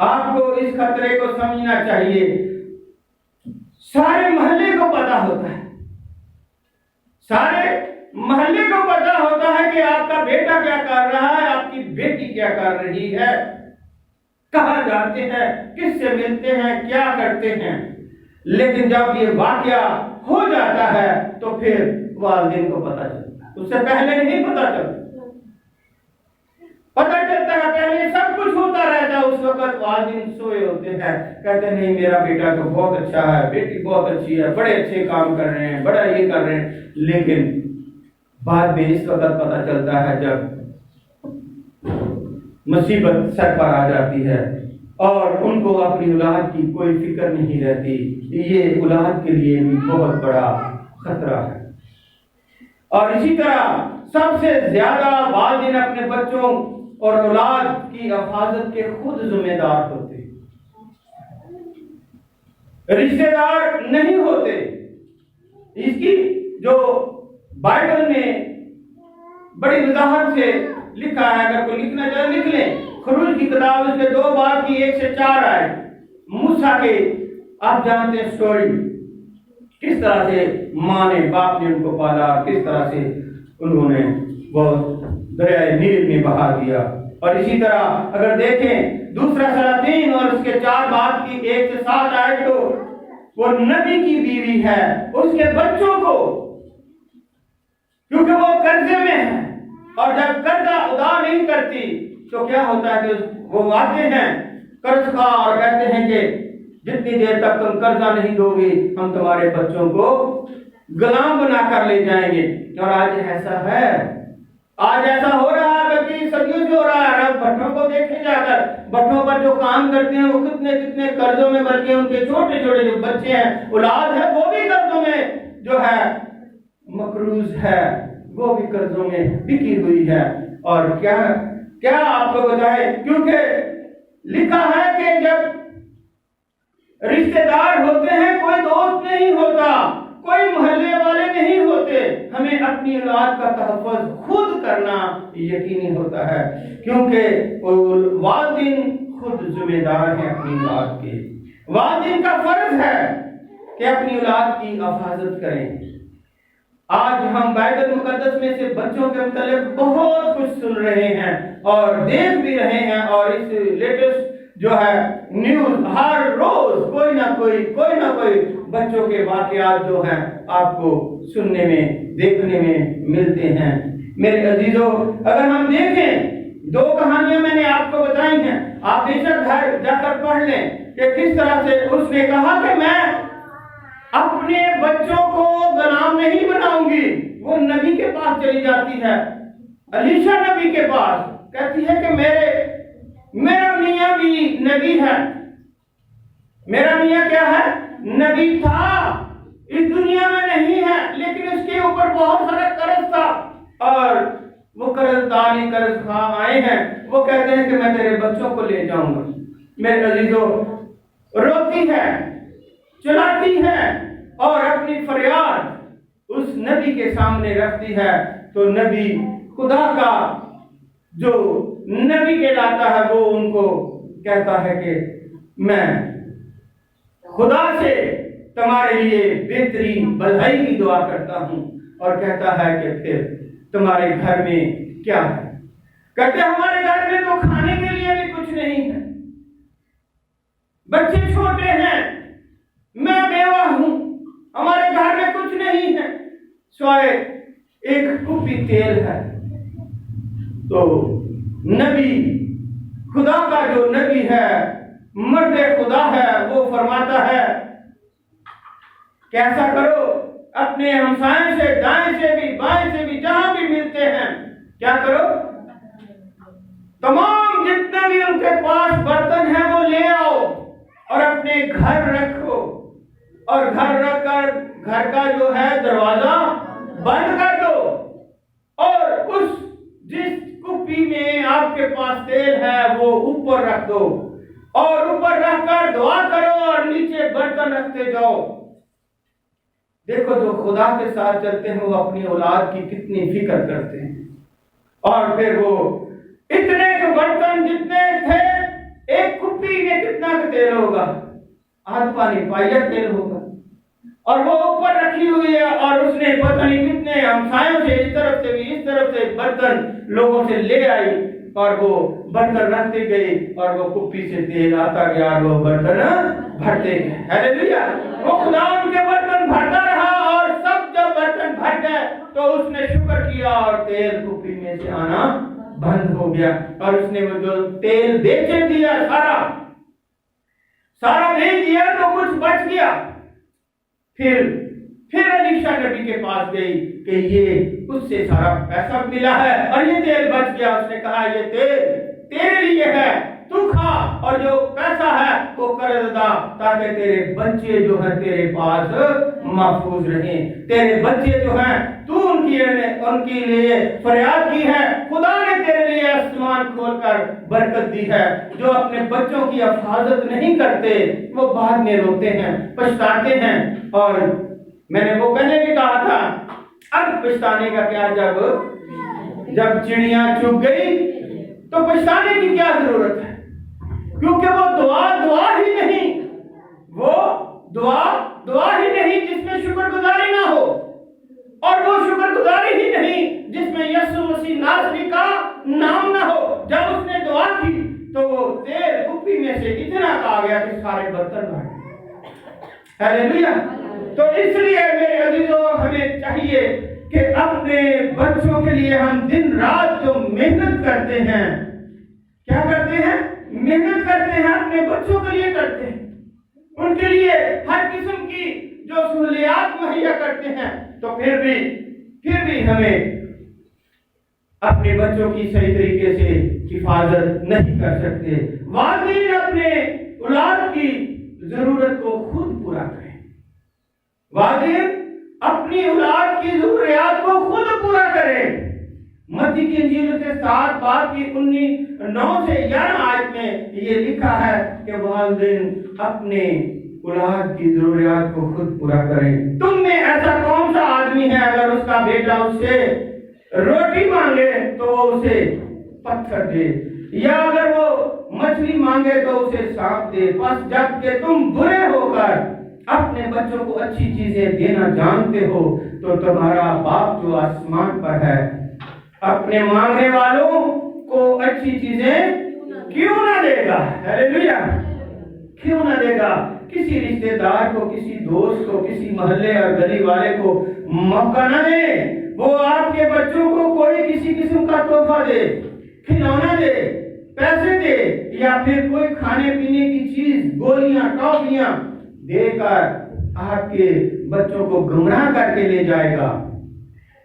آپ کو اس خطرے کو سمجھنا چاہیے۔ سارے محلے کو پتا ہوتا ہے، سارے محلے کو پتا ہوتا ہے کہ آپ کا بیٹا کیا کر رہا ہے، آپ کی بیٹی کیا کر رہی ہے، کہاں جاتے ہیں، کس سے ملتے ہیں، کیا کرتے ہیں۔ لیکن جب یہ واقعہ ہو جاتا ہے تو پھر والدین کو پتا چلتا ہے، اس سے پہلے نہیں پتا چلتا ہے، پہلے سب کچھ ہوتا رہتا ہے، اس وقت والدین سوئے ہوتے ہیں، کہتے ہیں نہیں میرا بیٹا تو بہت اچھا ہے، بیٹی بہت اچھی ہے، بڑے اچھے کام کر رہے ہیں، بڑا یہ کر رہے ہیں۔ لیکن بعد میں اس وقت پتا چلتا ہے جب مصیبت سر پر آ جاتی ہے اور ان کو اپنی اولاد کی کوئی فکر نہیں رہتی، یہ اولاد کے لیے بھی بہت بڑا خطرہ ہے۔ اور اسی طرح سب سے زیادہ والدین اپنے بچوں اور اولاد کی حفاظت کے خود ذمہ دار ہوتے، رشتہ دار نہیں ہوتے۔ اس کی جو بائبل میں بڑی وضاحت سے لکھا ہے، اگر کوئی لکھنا چاہے لکھ لیں، خروج کی کتاب اس کے 2 باب کی 1 سے 4 آئے۔ موسیٰ کے آپ جانتے ہیں سٹوری، کس طرح سے ماں نے باپ نے ان کو پالا، کس طرح سے انہوں نے وہ دریائے نیل میں بہا دیا۔ اور اسی طرح اگر دیکھیں دوسرا سلاطین اور اس کے 4 باب کی 1 سے 7 آئے تو وہ نبی کی بیوی ہے، اس کے بچوں کو، کیونکہ وہ قرضے میں ہے، اور جب قرضہ ادا نہیں کرتی تو کیا ہوتا ہے کہ وہ آتے ہیں قرض خواہ اور کہتے ہیں کہ جتنی دیر تک تم قرضہ نہیں دو گی ہم تمہارے بچوں کو غلام بنا کر لے جائیں گے۔ اور آج ایسا ہے، آج ایسا ہو رہا ہے بلکہ صدیوں سے ہو رہا ہے۔ آپ بھٹوں کو دیکھیں جا کر، بھٹوں پر جو کام کرتے ہیں وہ کتنے کتنے قرضوں میں، بلکہ ان کے چھوٹے چھوٹے جو بچے ہیں، اولاد ہے، وہ بھی قرضوں میں جو ہے مقروض ہے، وہ بھی قرضوں میں بکی ہوئی ہے۔ اور کیا آپ کو بتائیں، کیونکہ لکھا ہے کہ جب رشتہ دار ہوتے ہیں کوئی دوست نہیں ہوتا، کوئی محلے والے نہیں ہوتے، ہمیں اپنی اولاد کا تحفظ خود کرنا یقینی ہوتا ہے، کیونکہ والدین خود ذمہ دار ہیں اپنی اولاد کے۔ والدین کا فرض ہے کہ اپنی اولاد کی حفاظت کریں۔ آج ہم بائبل مقدس میں سے بچوں کے متعلق بہت کچھ سن رہے ہیں اور دیکھ بھی رہے ہیں، اور اس لیٹسٹ جو ہے نیوز ہر روز کوئی نہ کوئی بچوں کے واقعات جو ہیں آپ کو سننے میں، دیکھنے میں ملتے ہیں۔ میرے عزیزو، اگر ہم دیکھیں 2 کہانیاں میں نے آپ کو بتائی ہیں، آپ بے شک گھر جا کر پڑھ لیں کہ کس طرح سے اس نے کہا کہ میں اپنے بچوں کو غلام نہیں بناؤں گی۔ وہ نبی کے پاس چلی جاتی ہے، الیشا نبی کے پاس، کہتی ہے کہ میرا میاں بھی نبی ہے، میرا میاں کیا ہے؟ نبی تھا، اس دنیا میں نہیں ہے، لیکن اس کے اوپر بہت سارا قرض تھا، اور وہ قرض خواہ آئے ہیں، وہ کہتے ہیں کہ میں تیرے بچوں کو لے جاؤں گا۔ میرے عزیزو، روتی ہے، چلاتی ہے اور اپنی فریاد اس نبی کے سامنے رکھتی ہے، تو نبی خدا کا جو نبی کہلاتا ہے وہ ان کو کہتا ہے کہ میں خدا سے تمہارے لیے بہترین بھلائی کی دعا کرتا ہوں، اور کہتا ہے کہ پھر تمہارے گھر میں کیا ہے؟ کہتے ہمارے گھر میں تو کھانے کے لیے بھی کچھ نہیں ہے، بچے چھوٹے ہیں، میں بیوہ ہوں، ہمارے گھر میں کچھ نہیں ہے سوائے ایک کپی تیل ہے۔ تو نبی، خدا کا جو نبی ہے، مرد خدا ہے، وہ فرماتا ہے کہ ایسا کرو، اپنے ہمسائیں سے، دائیں سے بھی بائیں سے بھی جہاں بھی ملتے ہیں، کیا کرو؟ تمام جتنے بھی ان کے پاس برتن ہیں وہ لے آؤ اور اپنے گھر رکھو، اور گھر رکھ کر گھر کا جو ہے دروازہ بند کر دو، اور جس کپی میں آپ کے پاس تیل ہے وہ اوپر رکھ دو، اور اوپر رکھ کر دعا کرو اور نیچے برتن رکھتے جاؤ۔ دیکھو جو خدا کے ساتھ چلتے ہیں وہ اپنی اولاد کی کتنی فکر کرتے ہیں، اور پھر وہ اتنے جو برتن جتنے تھے، ایک کپی میں کتنا تیل ہوگا، آدھ پانی پائر تیل ہوگا، اور وہ اوپر رکھی ہوئی ہے، اور اس نے پتہ نہیں کتنے ہمسایوں سے اس طرف سے بھی اس طرف سے برتن لوگوں سے لے آئی، اور وہ برتن رکھتے گئے، اور وہ کپی سے تیل آتا گیا، اور وہ برتن بھرتے گئے۔ ہیلیلویا! وہ خدا ان کے برتن بھرتا رہا، اور سب جب برتن بھر گئے تو اس نے شکر کیا، اور تیل کپی میں سے آنا بند ہو گیا، اور اس نے وہ جو تیل بیچ دیا سارا بیچ دیا تو کچھ بچ گیا۔ پھر الیشا نبی کے پاس گئی کہ یہ اس سے سارا پیسہ ملا ہے اور یہ تیل بچ گیا۔ اس نے کہا یہ تیل تیرے لیے ہے، تو کھا، اور جو پیسہ ہے وہ قرض ادا، تاکہ تیرے بچے جو ہیں تیرے پاس محفوظ رہیں۔ تیرے بچے جو ہیں تو ان کے لیے فریاد کی ہے، خدا نے تیرے لیے آسمان کھول کر برکت دی ہے۔ جو اپنے بچوں کی حفاظت نہیں کرتے وہ بعد میں روتے ہیں، پچھتاتے ہیں، اور میں نے وہ پہلے بھی کہا تھا، اب پچھتانے کا کیا، جب چڑیاں چگ گئی تو پچھتانے کی کیا ضرورت ہے، کیونکہ وہ دعا ہی نہیں، وہ دعا ہی نہیں جس میں شکر گزاری نہ ہو، اور وہ شکر گزاری ہی نہیں جس میں یسوع مسیح ناصری کا نام نہ ہو۔ جب اس نے دعا کی تو وہ تیل کپی میں سے اتنا آ گیا کہ سارے برتن بھر گئے۔ ہیلیلویا! تو اس لیے میرے عزیزوں ہمیں چاہیے کہ اپنے بچوں کے لیے ہم دن رات جو محنت کرتے ہیں، کیا کرتے ہیں؟ محنت کرتے ہیں، اپنے بچوں کے لیے کرتے ہیں، ان کے لیے ہر قسم کی جو سہولیات مہیا کرتے ہیں، تو پھر بھی ہمیں اپنے بچوں کی صحیح طریقے سے حفاظت نہیں کر سکتے۔ والدین اپنے اولاد کی ضرورت کو خود پورا کریں، والدین اپنی اولاد کی ضروریات کو خود پورا کریں۔ متی کی انجیل کے 7 باب کی 9 سے 11 آیت میں یہ لکھا ہے کہ والدین اپنے اولاد کی ضروریات کو خود پورا کریں۔ تم میں ایسا کون سا آدمی ہے اگر اس کا بیٹا اس سے روٹی مانگے تو وہ اسے پتھر دے، یا اگر وہ مچھلی مانگے تو اسے سانپ دے؟ بس جب کہ تم برے ہو کر اپنے بچوں کو اچھی چیزیں دینا جانتے ہو تو تمہارا باپ جو آسمان پر ہے اپنے مانگنے والوں کو اچھی چیزیں کیوں نہ دے گا؟ ہیلیلویا! کیوں نہ دے گا؟ کسی رشتہ دار کو، کسی دوست کو، کسی محلے اور گلی والے کو موقع نہ دے، وہ آپ کے بچوں کو کوئی کسی قسم کا تحفہ دے، کھلونا دے، پیسے دے، یا پھر کوئی کھانے پینے کی چیز، گولیاں، ٹافیاں دے کر آپ کے بچوں کو گمراہ کر کے لے جائے گا۔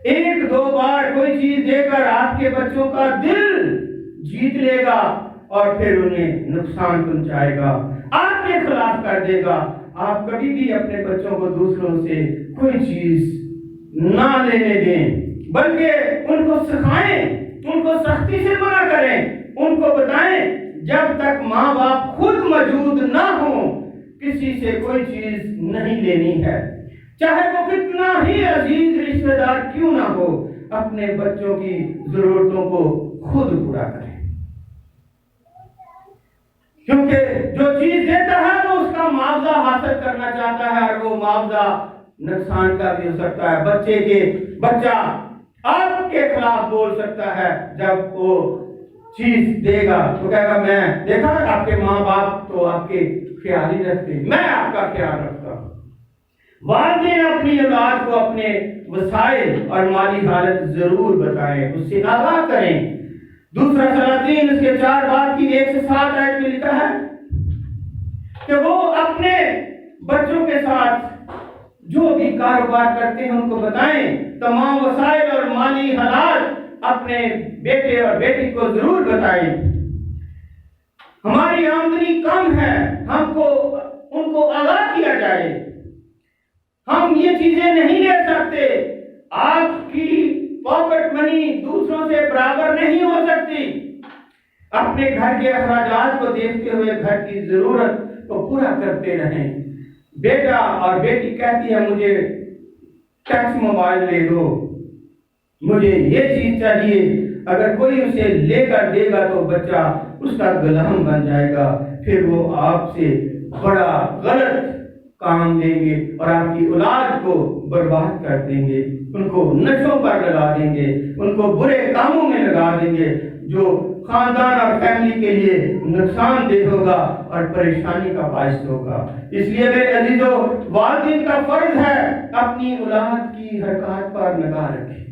1-2 بار کوئی چیز دے کر آپ کے بچوں کا دل جیت لے گا اور پھر انہیں نقصان پہنچائے گا، آپ کے خلاف کر دے گا۔ آپ کبھی بھی اپنے بچوں کو دوسروں سے کوئی چیز نہ لینے دیں، بلکہ ان کو سکھائیں، ان کو سختی سے منع کریں، ان کو بتائیں جب تک ماں باپ خود موجود نہ ہوں کسی سے کوئی چیز نہیں لینی ہے، چاہے وہ کتنا ہی عزیز رشتہ دار کیوں نہ ہو۔ اپنے بچوں کی ضرورتوں کو خود پورا کریں، کیونکہ جو چیز دیتا ہے وہ اس کا معاوضہ حاصل کرنا چاہتا ہے، اور وہ معاوضہ نقصان کا بھی ہو سکتا ہے۔ بچہ آپ کے خلاف بول سکتا ہے، جب وہ چیز دے گا تو کہے گا میں دیکھا آپ کے ماں باپ تو آپ کے خیال ہی رکھتے، میں آپ کا خیال رکھتا ہوں۔ والدین اپنی اولاد کو اپنے وسائل اور مالی حالت ضرور بتائیں، اس سے آگاہ کریں۔ دوسرا سلاطین اس کے 4 باب کی 1 سے 7 آیت میں لکھا ہے کہ وہ اپنے بچوں کے ساتھ جو بھی کاروبار کرتے ہیں ان کو بتائیں، تمام وسائل اور مالی حالات اپنے بیٹے اور بیٹی کو ضرور بتائیں۔ ہماری آمدنی کم ہے، ان کو آگاہ کیا جائے، ہم یہ چیزیں نہیں لے سکتے، آپ کی پاکٹ منی دوسروں سے برابر نہیں ہو سکتی، اپنے گھر کے اخراجات کو دیکھتے ہوئے گھر کی ضرورت کو پورا کرتے رہیں۔ بیٹا اور بیٹی کہتی ہے مجھے ٹچ موبائل لے دو، مجھے یہ چیز چاہیے، اگر کوئی اسے لے کر دے گا تو بچہ اس کا غلام بن جائے گا، پھر وہ آپ سے بڑا غلط کام دیں گے اور آپ کی اولاد کو برباد کر دیں گے، ان کو نشوں پر لگا دیں گے، ان کو برے کاموں میں لگا دیں گے جو خاندان اور فیملی کے لیے نقصان دہ ہوگا اور پریشانی کا باعث ہوگا۔ اس لیے میرے عزیزو، والدین کا فرض ہے اپنی اولاد کی حرکات پر نگاہ رکھیں۔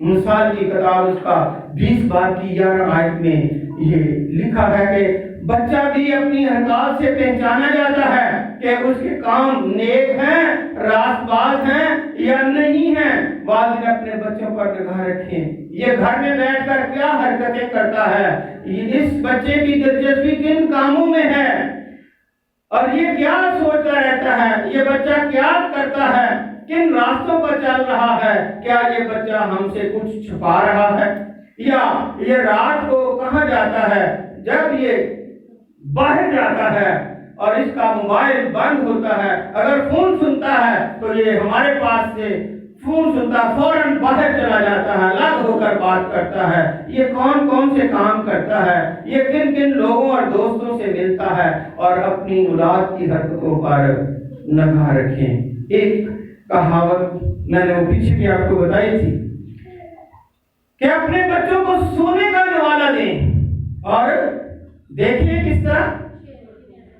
مثال کی کتاب اس کا 20 باب کی 11 آیت میں یہ لکھا ہے کہ بچہ بھی اپنی حرکات سے پہچانا جاتا ہے کہ اس کے کام نیک ہیں، راست باز ہیں یا نہیں ہیں۔ والدین اپنے بچوں پر نگاہ رکھیں، یہ گھر میں بیٹھ کر کیا حرکتیں کرتا ہے، اس بچے کی دلچسپی کن کاموں میں ہے اور یہ کیا سوچتا رہتا ہے، یہ بچہ کیا کرتا ہے، کن راستوں پر چل رہا ہے، کیا یہ بچہ ہم سے کچھ چھپا رہا ہے، یا یہ رات کو کہاں جاتا ہے، جب یہ باہر جاتا ہے اور اس کا موبائل بند ہوتا ہے، اگر فون سنتا ہے تو یہ ہمارے پاس سے فون سنتا فوراً باہر چلا جاتا ہے، الگ ہو کر بات کرتا ہے، یہ کون کون سے کام کرتا ہے، یہ کن کن لوگوں اور دوستوں سے ملتا ہے، اور اپنی اولاد کی حرکتوں پر نگاہ رکھیں۔ ایک کہاوت میں نے وہ پیچھے بھی آپ کو بتائی تھی کہ اپنے بچوں کو سونے کا نوالہ دیں، اور دیکھیے کس طرح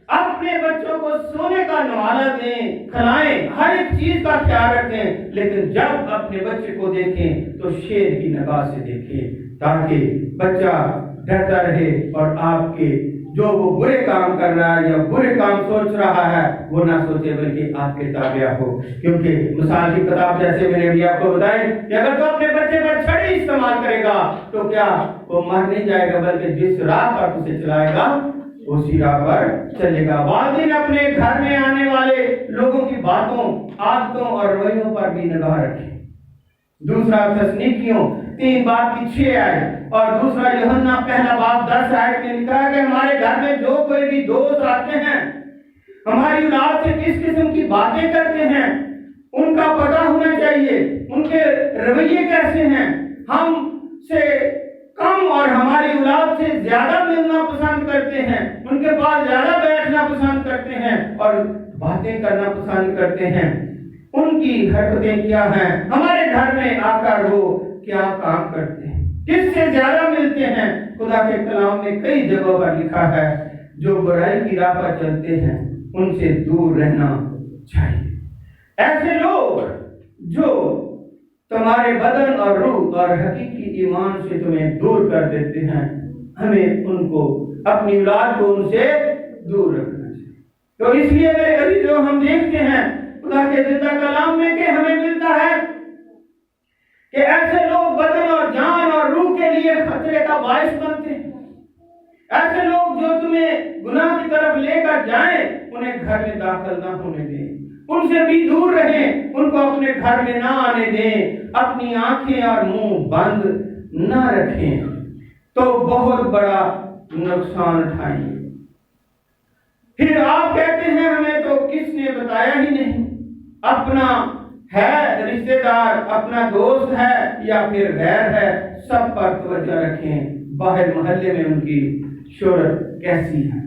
اپنے بچوں کو سونے کا نوالہ دیں، کھلائیں، ہر ایک چیز کا خیال رکھیں، لیکن جب اپنے بچے کو دیکھیں تو شیر کی نگاہ سے دیکھیں تاکہ بچہ ڈرتا رہے اور آپ کے جو وہ برے کام کر رہا ہے یا برے کام سوچ رہا ہے وہ نہ سوچے بلکہ آپ کے تابع ہو۔ کیونکہ مثال کی کتاب جیسے میں نے بھی آپ کو بتایا کہ اگر تو اپنے بچے پر چھڑی استعمال کرے گا تو کیا وہ مر نہیں جائے گا، بلکہ جس راہ پر اسے چلائے گا اسی راہ پر چلے گا۔ والدین اپنے گھر میں آنے والے لوگوں کی باتوں، عادتوں اور رویوں پر بھی نگاہ رکھیں۔ دوسرا تسنیکیوں 3 باب کی 6 آیت اور دوسرا یوحنا پہلا باب 10 آیت میں لکھا ہے کہ ہمارے گھر میں جو کوئی بھی دوست آتے ہیں، ہماری اولاد سے کس قسم کی باتیں کرتے ہیں، ان کا پتہ ہونا چاہیے، ان کے رویے کیسے ہیں، ہم سے کم اور ہماری اولاد سے زیادہ ملنا پسند کرتے ہیں، ان کے پاس زیادہ بیٹھنا پسند کرتے ہیں اور باتیں کرنا پسند کرتے ہیں، ان کی حرکتیں کیا ہیں، ہمارے گھر میں آ کر وہ کیا کام کرتے ہیں، کس سے زیادہ ملتے ہیں۔ خدا کے کلام میں کئی جگہوں پر لکھا ہے جو برائی کی راہ پر چلتے ہیں ان سے دور رہنا چاہیے۔ ایسے لوگ جو تمہارے بدن اور روح اور حقیقی ایمان سے تمہیں دور کر دیتے ہیں، ہمیں ان کو، اپنی اولاد کو ان سے دور رکھنا چاہیے۔ تو اس لیے میرے عزیزو، ہم دیکھتے ہیں خدا کے زندہ کلام میں کہ ہمیں ملتا ہے کہ ایسے لوگ بدن اور جان اور روح کے لیے خطرے کا باعث بنتے ہیں۔ ایسے لوگ جو تمہیں گناہ کی طرف لے کر جائیں، انہیں گھر میں داخل نہ ہونے دیں، ان سے بھی دور رہیں، ان کو اپنے گھر میں نہ آنے دیں، اپنی آنکھیں اور منہ بند نہ رکھیں تو بہت بڑا نقصان اٹھائیں گے۔ پھر آپ کہتے ہیں ہمیں تو کس نے بتایا ہی نہیں، اپنا ہے رشتہ دار، اپنا دوست ہے یا پھر غیر ہے، سب پر توجہ رکھیں، باہر محلے میں ان کی شہرت کیسی ہے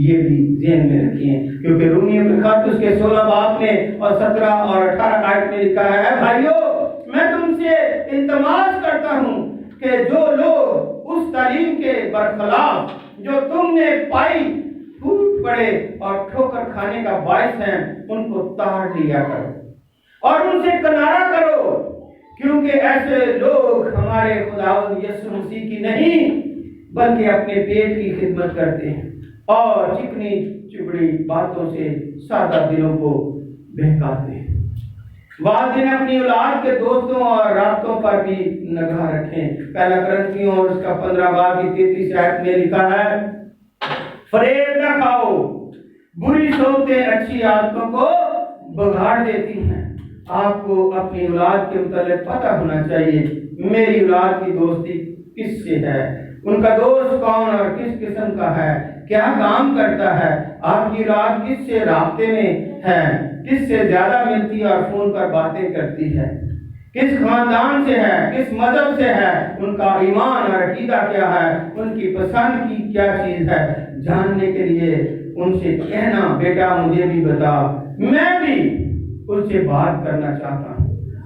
یہ بھی ذہن میں رکھیں، کیونکہ رومیوں کے خط اس کے 16 باب میں اور 17 اور 18 آیت میں لکھا ہے، بھائیو میں تم سے التماس کرتا ہوں کہ جو لوگ اس تعلیم کے برخلاف جو تم نے پائی ٹوٹ پڑے اور ٹھوکر کھانے کا باعث ہیں، ان کو تاڑ لیا کرو اور ان سے کنارہ کرو، کیونکہ ایسے لوگ ہمارے خداوند یسوع مسیح کی نہیں بلکہ اپنے پیٹ کی خدمت کرتے ہیں اور چکنی چپڑی باتوں سے سادہ دلوں کو بہکاتے ہیں۔ والدین اپنی اولاد کے دوستوں اور رابطوں پر بھی نگاہ رکھیں۔ پہلا کرنتھیوں اور اس کا 15 باب کی 33 آیت میں لکھا ہے، فریب نہ کھاؤ، بری صحبتیں اچھی عادتوں کو بگاڑ دیتی ہیں۔ آپ کو اپنی اولاد کے متعلق پتہ ہونا چاہیے، میری اولاد کی دوستی کس سے ہے، ان کا دوست کون اور کس قسم کا ہے، کیا کام کرتا ہے، آپ کی اولاد کس سے رابطے میں ہے، کس سے زیادہ ملتی اور فون پر باتیں کرتی ہے، کس خاندان سے ہے، کس مذہب سے ہے، ان کا ایمان اور عقیدہ کیا ہے، ان کی پسند کی کیا چیز ہے، جاننے کے لیے ان سے کہنا بیٹا مجھے بھی بتا، میں بھی ان سے بات کرنا چاہتا ہوں۔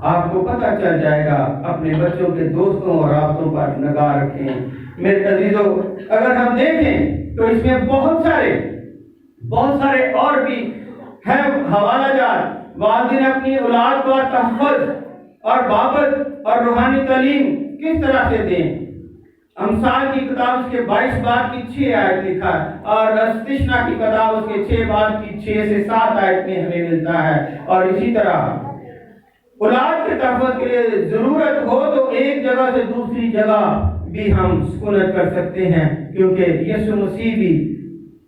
آپ کو پتہ چل جائے گا۔ اپنے بچوں کے دوستوں اور رابطوں پر نگاہ رکھیں۔ میرے عزیزو، اگر ہم دیکھیں تو اس میں بہت سارے اور بھی ہیں حوالہ جات۔ والدین اپنی اولاد کو تحفظ اور بابت اور روحانی تعلیم کس طرح سے دیں۔ امثال کی کتاب اس کے 22 باب کی 6 آیت لکھا ہے، اور استثنا کی کتاب اس کے 6 باب کی 6 سے 7 آیت میں ہمیں ملتا ہے۔ اور اسی طرح اولاد کے تحفظ کے لیے ضرورت ہو تو ایک جگہ سے دوسری جگہ بھی ہم سکونت کر سکتے ہیں، کیونکہ یسوع مسیح بھی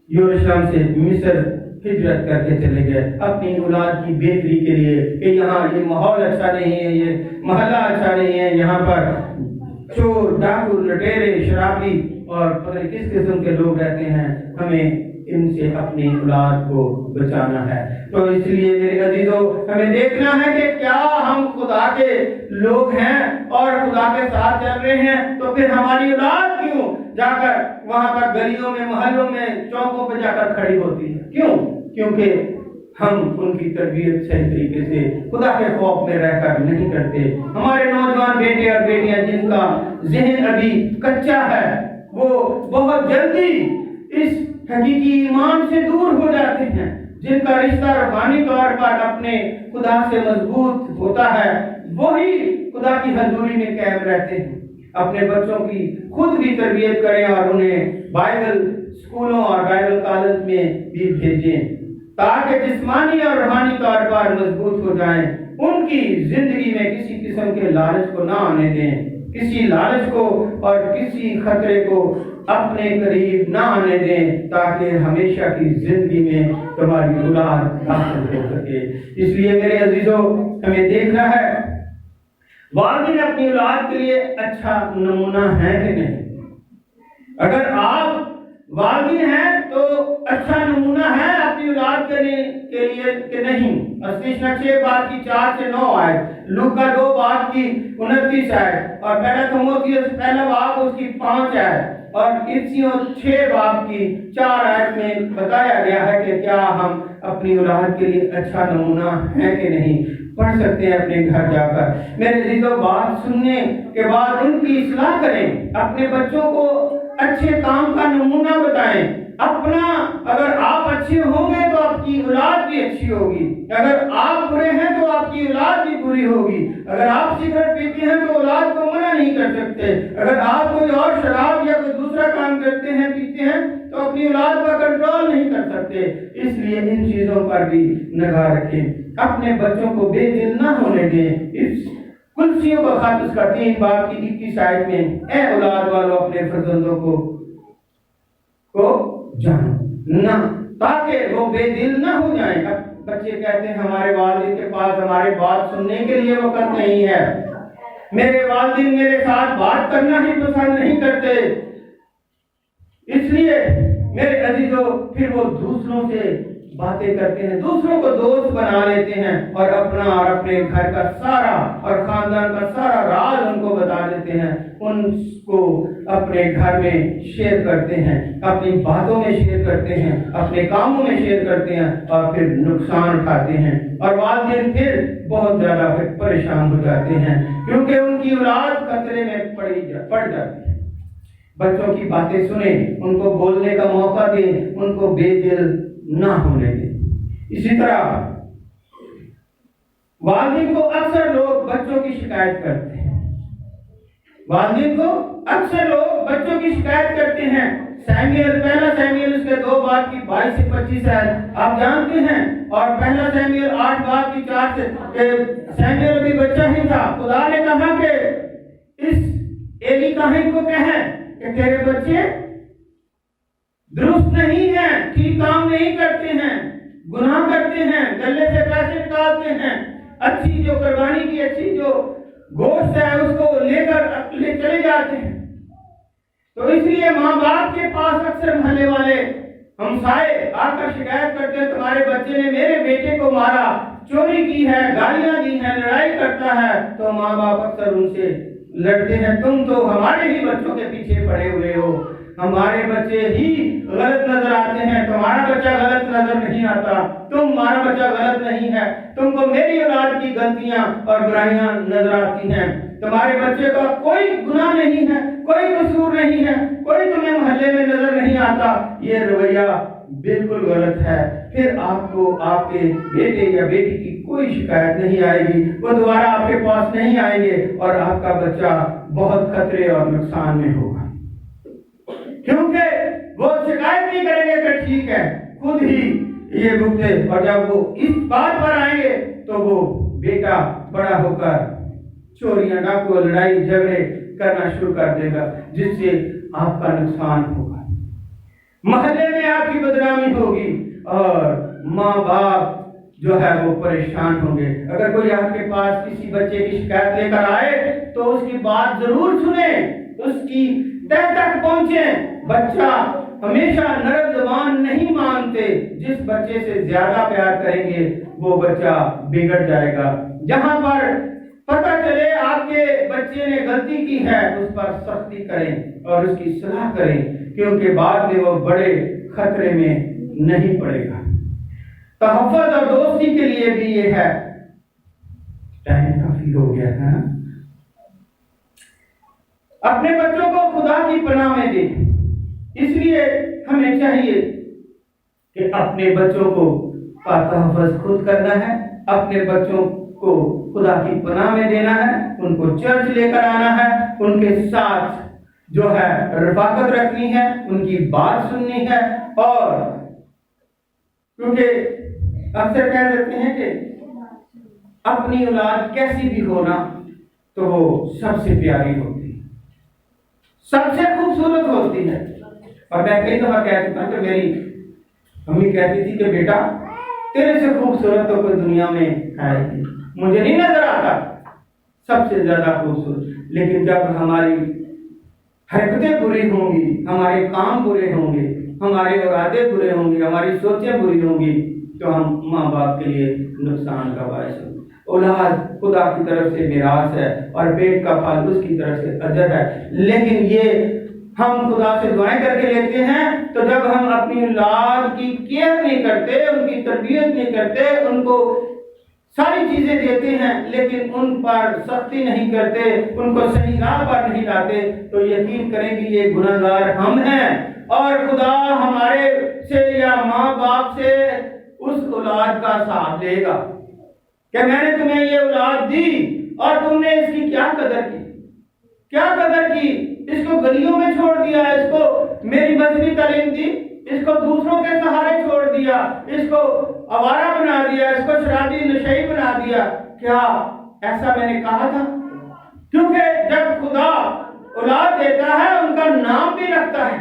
یروشلم سے مصر ہجرت کر کے چلے گئے اپنی اولاد کی بہتری کے لیے، کہ یہاں یہ ماحول اچھا نہیں ہے، یہ محلہ اچھا نہیں ہے، یہاں پر چور، ڈاکو، لٹیرے، شرابی اور پتہ نہیں کس قسم کے لوگ رہتے ہیں، ہمیں ان سے اپنی اولاد کو بچانا ہے۔ تو اس لیے میرے عزیزو، ہمیں دیکھنا ہے کہ کیا ہم خدا کے لوگ ہیں اور خدا کے ساتھ چل رہے ہیں، تو پھر ہماری اولاد کیوں جا کر وہاں پر گلیوں میں، محلوں میں، چوکوں پہ جا کر کھڑی ہوتی ہے؟ کیوں؟ کیونکہ ہم ان کی تربیت صحیح طریقے سے خدا کے خوف میں رہ کر نہیں کرتے۔ ہمارے نوجوان بیٹے اور بیٹیاں جن کا ذہن ابھی کچا ہے، وہ بہت جلدی اس حقیقی ایمان سے دور ہو جاتے ہیں۔ جن کا رشتہ روحانی طور پر اپنے خدا سے مضبوط ہوتا ہے، وہی خدا کی حضوری میں قائم رہتے ہیں۔ اپنے بچوں کی خود بھی تربیت کریں اور انہیں بائبل اسکولوں اور بائبل کالج میں بھی بھیجیں، تاکہ جسمانی اور روحانی طور پر مضبوط ہو جائیں۔ ان کی زندگی میں کسی قسم کے لالچ کو نہ آنے دیں، کسی لالچ کو اور کسی خطرے کو اپنے قریب نہ آنے دیں، تاکہ ہمیشہ کی زندگی میں تمہاری اولاد داخل ہو سکے۔ اس لیے میرے عزیزو، ہمیں دیکھنا ہے والدین اپنی اولاد کے لیے اچھا نمونہ ہے کہ نہیں۔ اگر آپ والدین ہیں تو اچھا نمونہ ہے اپنی اولاد کے لیے کہ نہیں۔ استثنا 6 باب کی 4 سے 9 آیت، لوکا 2 باب کی 29 آیت، اور پہلا تیموتھیوس پہلا باب اس کی 5 آیت، اور افسیوں 6 باب کی 4 آیت میں بتایا گیا ہے کہ کیا ہم اپنی اولاد کے لیے اچھا نمونہ ہے کہ نہیں۔ پڑھ سکتے ہیں اپنے گھر جا کر۔ میرے عزیزو، بات سننے کے بعد ان کی اصلاح کریں، اپنے بچوں کو اچھے کام کا نمونہ بتائیں۔ اگر آپ اچھے ہوں گے تو آپ کی اولاد بھی اچھی ہوگی، اگر آپ برے ہیں تو آپ کی اولاد بھی بری ہوگی۔ اگر آپ سگریٹ پیتے ہیں تو اولاد کو منع نہیں کر سکتے، اگر آپ کوئی اور شراب یا کوئی دوسرا کام کرتے ہیں، پیتے ہیں، تو اپنی اولاد پر کنٹرول نہیں کر سکتے۔ اس لیے ان چیزوں پر بھی نگاہ رکھیں، اپنے بچوں کو بے دل نہ ہونے دیں۔ اس کلسیوں کا خط اس کا 3 باب کی 21 آیت میں، اے اولاد والو اپنے فرزندوں کو جانو نہ، تاکہ وہ بے دل نہ ہو جائیں۔ بچے کہتے ہیں ہمارے والدین کے پاس ہماری بات سننے کے لیے وقت نہیں ہے، میرے والدین میرے ساتھ بات کرنا ہی پسند نہیں کرتے، اس لیے میرے عزیزو پھر وہ دوسروں سے باتیں کرتے ہیں، دوسروں کو دوست بنا لیتے ہیں، اور اپنا اور اپنے گھر کا سارا اور خاندان کا سارا راز ان کو بتا دیتے ہیں، ان کو اپنے گھر میں شیئر کرتے ہیں، اپنی باتوں میں شیئر کرتے ہیں، اپنے کاموں میں شیئر کرتے ہیں، اور پھر نقصان اٹھاتے ہیں، اور والدین پھر بہت زیادہ پریشان ہو جاتے ہیں، کیونکہ ان کی اولاد خطرے میں پڑ جاتی ہے۔ بچوں کی باتیں سنیں، ان کو بولنے کا موقع دیں، ان کو بے دل نہ ہونے دیں۔ اسی طرح والدین کو اکثر لوگ بچوں کی شکایت کرتے ہیں، والدین کو اکثر لوگ بچوں کی شکایت کرتے ہیں۔ پہلا سیموئیل اس کے 2 باب کی 22 سے 25 ہے، آپ جانتے ہیں، اور پہلا سیموئیل 8 باب کی 4 سے، سیموئیل ابھی بچہ ہی تھا، خدا نے کہا کہ اس ایلی کاہن کو کہیں کہ تیرے بچے درست نہیں ہیں، ٹھیک کام نہیں کرتے ہیں، گناہ کرتے ہیں، گلے سے پیسے نکالتے ہیں، اچھی جو قربانی کی اچھی جو گوشت ہے اس کو لے کر چلے جاتے ہیں۔ تو اس لیے ماں باپ کے پاس اکثر محلے والے ہمسائے آ کر شکایت کرتے ہیں تمہارے بچے نے میرے بیٹے کو مارا، چوری کی ہے، گالیاں دی ہیں، لڑائی کرتا ہے، تو ماں باپ اکثر ان سے لڑتے ہیں، تم تو ہمارے ہی بچوں کے پیچھے پڑے ہوئے ہو، ہمارے بچے ہی غلط نظر آتے ہیں، تمہارا بچہ غلط نظر نہیں آتا، تمہارا بچہ غلط نہیں ہے، تم کو میری اولاد کی غلطیاں اور برائیاں نظر آتی ہیں، تمہارے بچے کا کوئی گناہ نہیں ہے، کوئی قصور نہیں ہے، کوئی تمہیں محلے میں نظر نہیں آتا، یہ رویہ بالکل غلط ہے۔ پھر آپ کو آپ کے بیٹے یا بیٹی کی کوئی شکایت نہیں آئے گی، وہ دوبارہ آپ کے پاس نہیں آئیں گے اور آپ کا بچہ بہت خطرے اور نقصان میں ہوگا، کیونکہ وہ شکایت نہیں کریں گے کہ ٹھیک ہے خود ہی یہ بھگتے، اور جب وہ اس بات پر آئیں گے تو وہ بیٹا بڑا ہو کر چوریاں، ڈاکو، لڑائی جھگڑے کرنا شروع کر دے گا، جس سے آپ کا نقصان ہوگا، محلے میں آپ کی بدنامی ہوگی اور ماں باپ جو ہے وہ پریشان ہوں گے۔ اگر کوئی آپ کے پاس کسی بچے کی شکایت لے کر آئے تو اس کی بات ضرور سنیں، اس کی تہ تک پہنچیں۔ بچہ ہمیشہ نرم زبان نہیں مانتے، جس بچے سے زیادہ پیار کریں گے وہ بچہ بگڑ جائے گا۔ جہاں پر پتہ چلے آپ کے بچے نے غلطی کی ہے اس پر سختی کریں اور اس کی صلاح کریں، کیونکہ بعد میں وہ بڑے خطرے میں نہیں پڑے گا۔ تحفظ اور دوستی کے لیے بھی یہ ہے۔ ٹائم کافی ہو گیا ہے۔ اپنے بچوں کو خدا کی پناہ میں دیں، اس لیے ہمیں چاہیے کہ اپنے بچوں کو تحفظ خود کرنا ہے، اپنے بچوں کو خدا کی پناہ میں دینا ہے، ان کو چرچ لے کر آنا ہے، ان کے ساتھ جو ہے رفاقت رکھنی ہے، ان کی بات سننی ہے، اور کیونکہ اکثر کہہ دیتے ہیں کہ اپنی اولاد کیسی بھی ہونا تو وہ سب سے پیاری ہوتی ہے، سب سے خوبصورت ہوتی ہے۔ اور میں کئی دفعہ کہہ چکا ہوں کہ میری امی کہتی تھی کہ بیٹا تیرے سے خوبصورت تو کوئی دنیا میں ہے ہی، مجھے نہیں نظر آتا سب سے زیادہ خوبصورت، لیکن جب ہماری حرکتیں بری ہوں گی، ہمارے کام برے ہوں گے، ہمارے ارادے برے ہوں گے، ہماری سوچیں بری ہوں گی، تو ہم ماں باپ کے لیے نقصان کا باعث ہوں گے۔ اولاد خدا کی طرف سے میراث ہے اور پیٹ کا پھل اس کی طرف سے اجر ہے، لیکن یہ ہم خدا سے دعائیں کر کے لیتے ہیں، تو جب ہم اپنی اولاد کی کیئر نہیں کرتے، ان کی تربیت نہیں کرتے، ان کو ساری چیزیں دیتے ہیں لیکن ان پر سختی نہیں کرتے، ان کو صحیح راہ پر نہیں لاتے، تو یقین کریں کہ یہ گناہ گار ہم ہیں، اور خدا ہمارے سے یا ماں باپ سے اس اولاد کا حساب لے گا کہ میں نے تمہیں یہ اولاد دی اور تم نے اس کی کیا قدر کی، کیا قدر کی، اس کو گلیوں میں چھوڑ دیا، اس کو میری مذہبی تعلیم دی، اس کو دوسروں کے سہارے چھوڑ دیا، اس کو آوارہ بنا دیا، اس کو شرابی نشئی بنا دیا، کیا ایسا میں نے کہا تھا؟ کیونکہ جب خدا اولاد دیتا ہے ان کا نام بھی رکھتا ہے،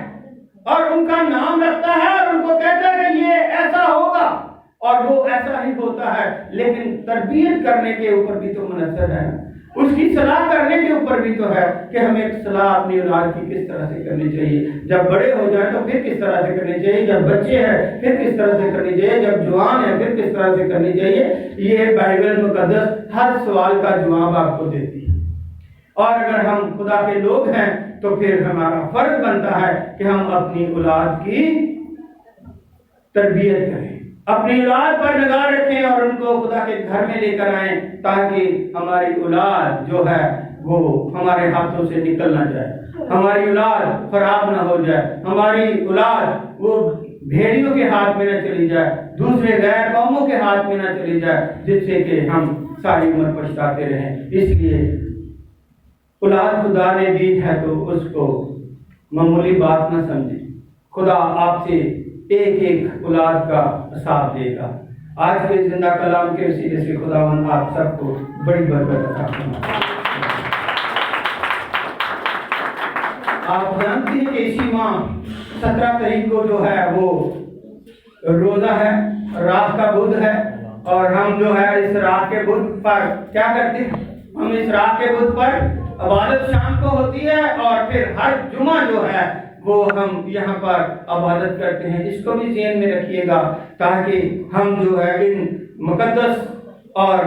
اور ان کا نام رکھتا ہے اور ان کو کہتا ہے کہ یہ ایسا ہوگا، اور وہ ایسا ہی ہوتا ہے، لیکن تربیت کرنے کے اوپر بھی تو منحصر ہے، اس کی صلاح کرنے کے اوپر بھی تو ہے کہ ہمیں صلاح اپنی اولاد کی کس طرح سے کرنی چاہیے، جب بڑے ہو جائیں تو پھر کس طرح سے کرنی چاہیے، جب بچے ہیں پھر کس طرح سے کرنی چاہیے، جب جوان ہیں پھر کس طرح سے کرنی چاہیے۔ یہ بائبل مقدس ہر سوال کا جواب آپ کو دیتی ہے، اور اگر ہم خدا کے لوگ ہیں تو پھر ہمارا فرض بنتا ہے کہ ہم اپنی اولاد کی تربیت کریں، اپنی اولاد پر نگاہ رکھیں اور ان کو خدا کے گھر میں لے کر آئیں، تاکہ ہماری اولاد جو ہے وہ ہمارے ہاتھوں سے نکل نہ جائے، ہماری اولاد خراب نہ ہو جائے، ہماری اولاد وہ بھیڑیوں کے ہاتھ میں نہ چلی جائے، دوسرے غیر قوموں کے ہاتھ میں نہ چلی جائے، جس سے کہ ہم ساری عمر پچھتاتے رہیں۔ اس لیے اولاد خدا نے دی ہے تو اس کو معمولی بات نہ سمجھیں، خدا آپ سے ایک ایک اولاد کا حساب دے گا۔ آج کے زندہ کلام کے وسیلے سے خداوند آپ سب کو بڑی برکت عطا فرمائے۔ آپ جانتے ہیں کہ اسی ماہ 17 تاریخ کو جو ہے وہ روزہ ہے، راہ کا بدھ ہے، اور ہم جو ہے اس راہ کے بدھ پر کیا کرتے ہیں؟ ہم اس راہ کے بدھ پر عبادت شام کو ہوتی ہے اور پھر ہر جمعہ جو ہے وہ ہم یہاں پر عبادت کرتے ہیں. اس کو بھی ذہن میں رکھیے گا تاکہ ہم جو ہے ان مقدس اور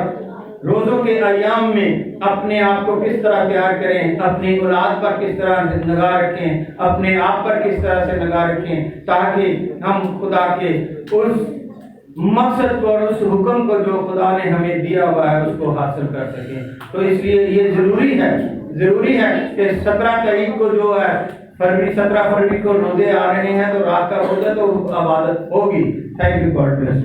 روزوں کے ایام میں اپنے آپ کو کس طرح تیار کریں، اپنی اولاد پر کس طرح نگاہ رکھیں، اپنے آپ پر کس طرح سے نگاہ رکھیں، تاکہ ہم خدا کے اس مقصد کو اور اس حکم کو جو خدا نے ہمیں دیا ہوا ہے اس کو حاصل کر سکیں. تو اس لیے یہ ضروری ہے کہ 17 تاریخ کو جو ہے 17 فروری کو روزے آ رہے ہیں، تو رات کا روزہ تو عبادت ہوگی. Thank you, God bless.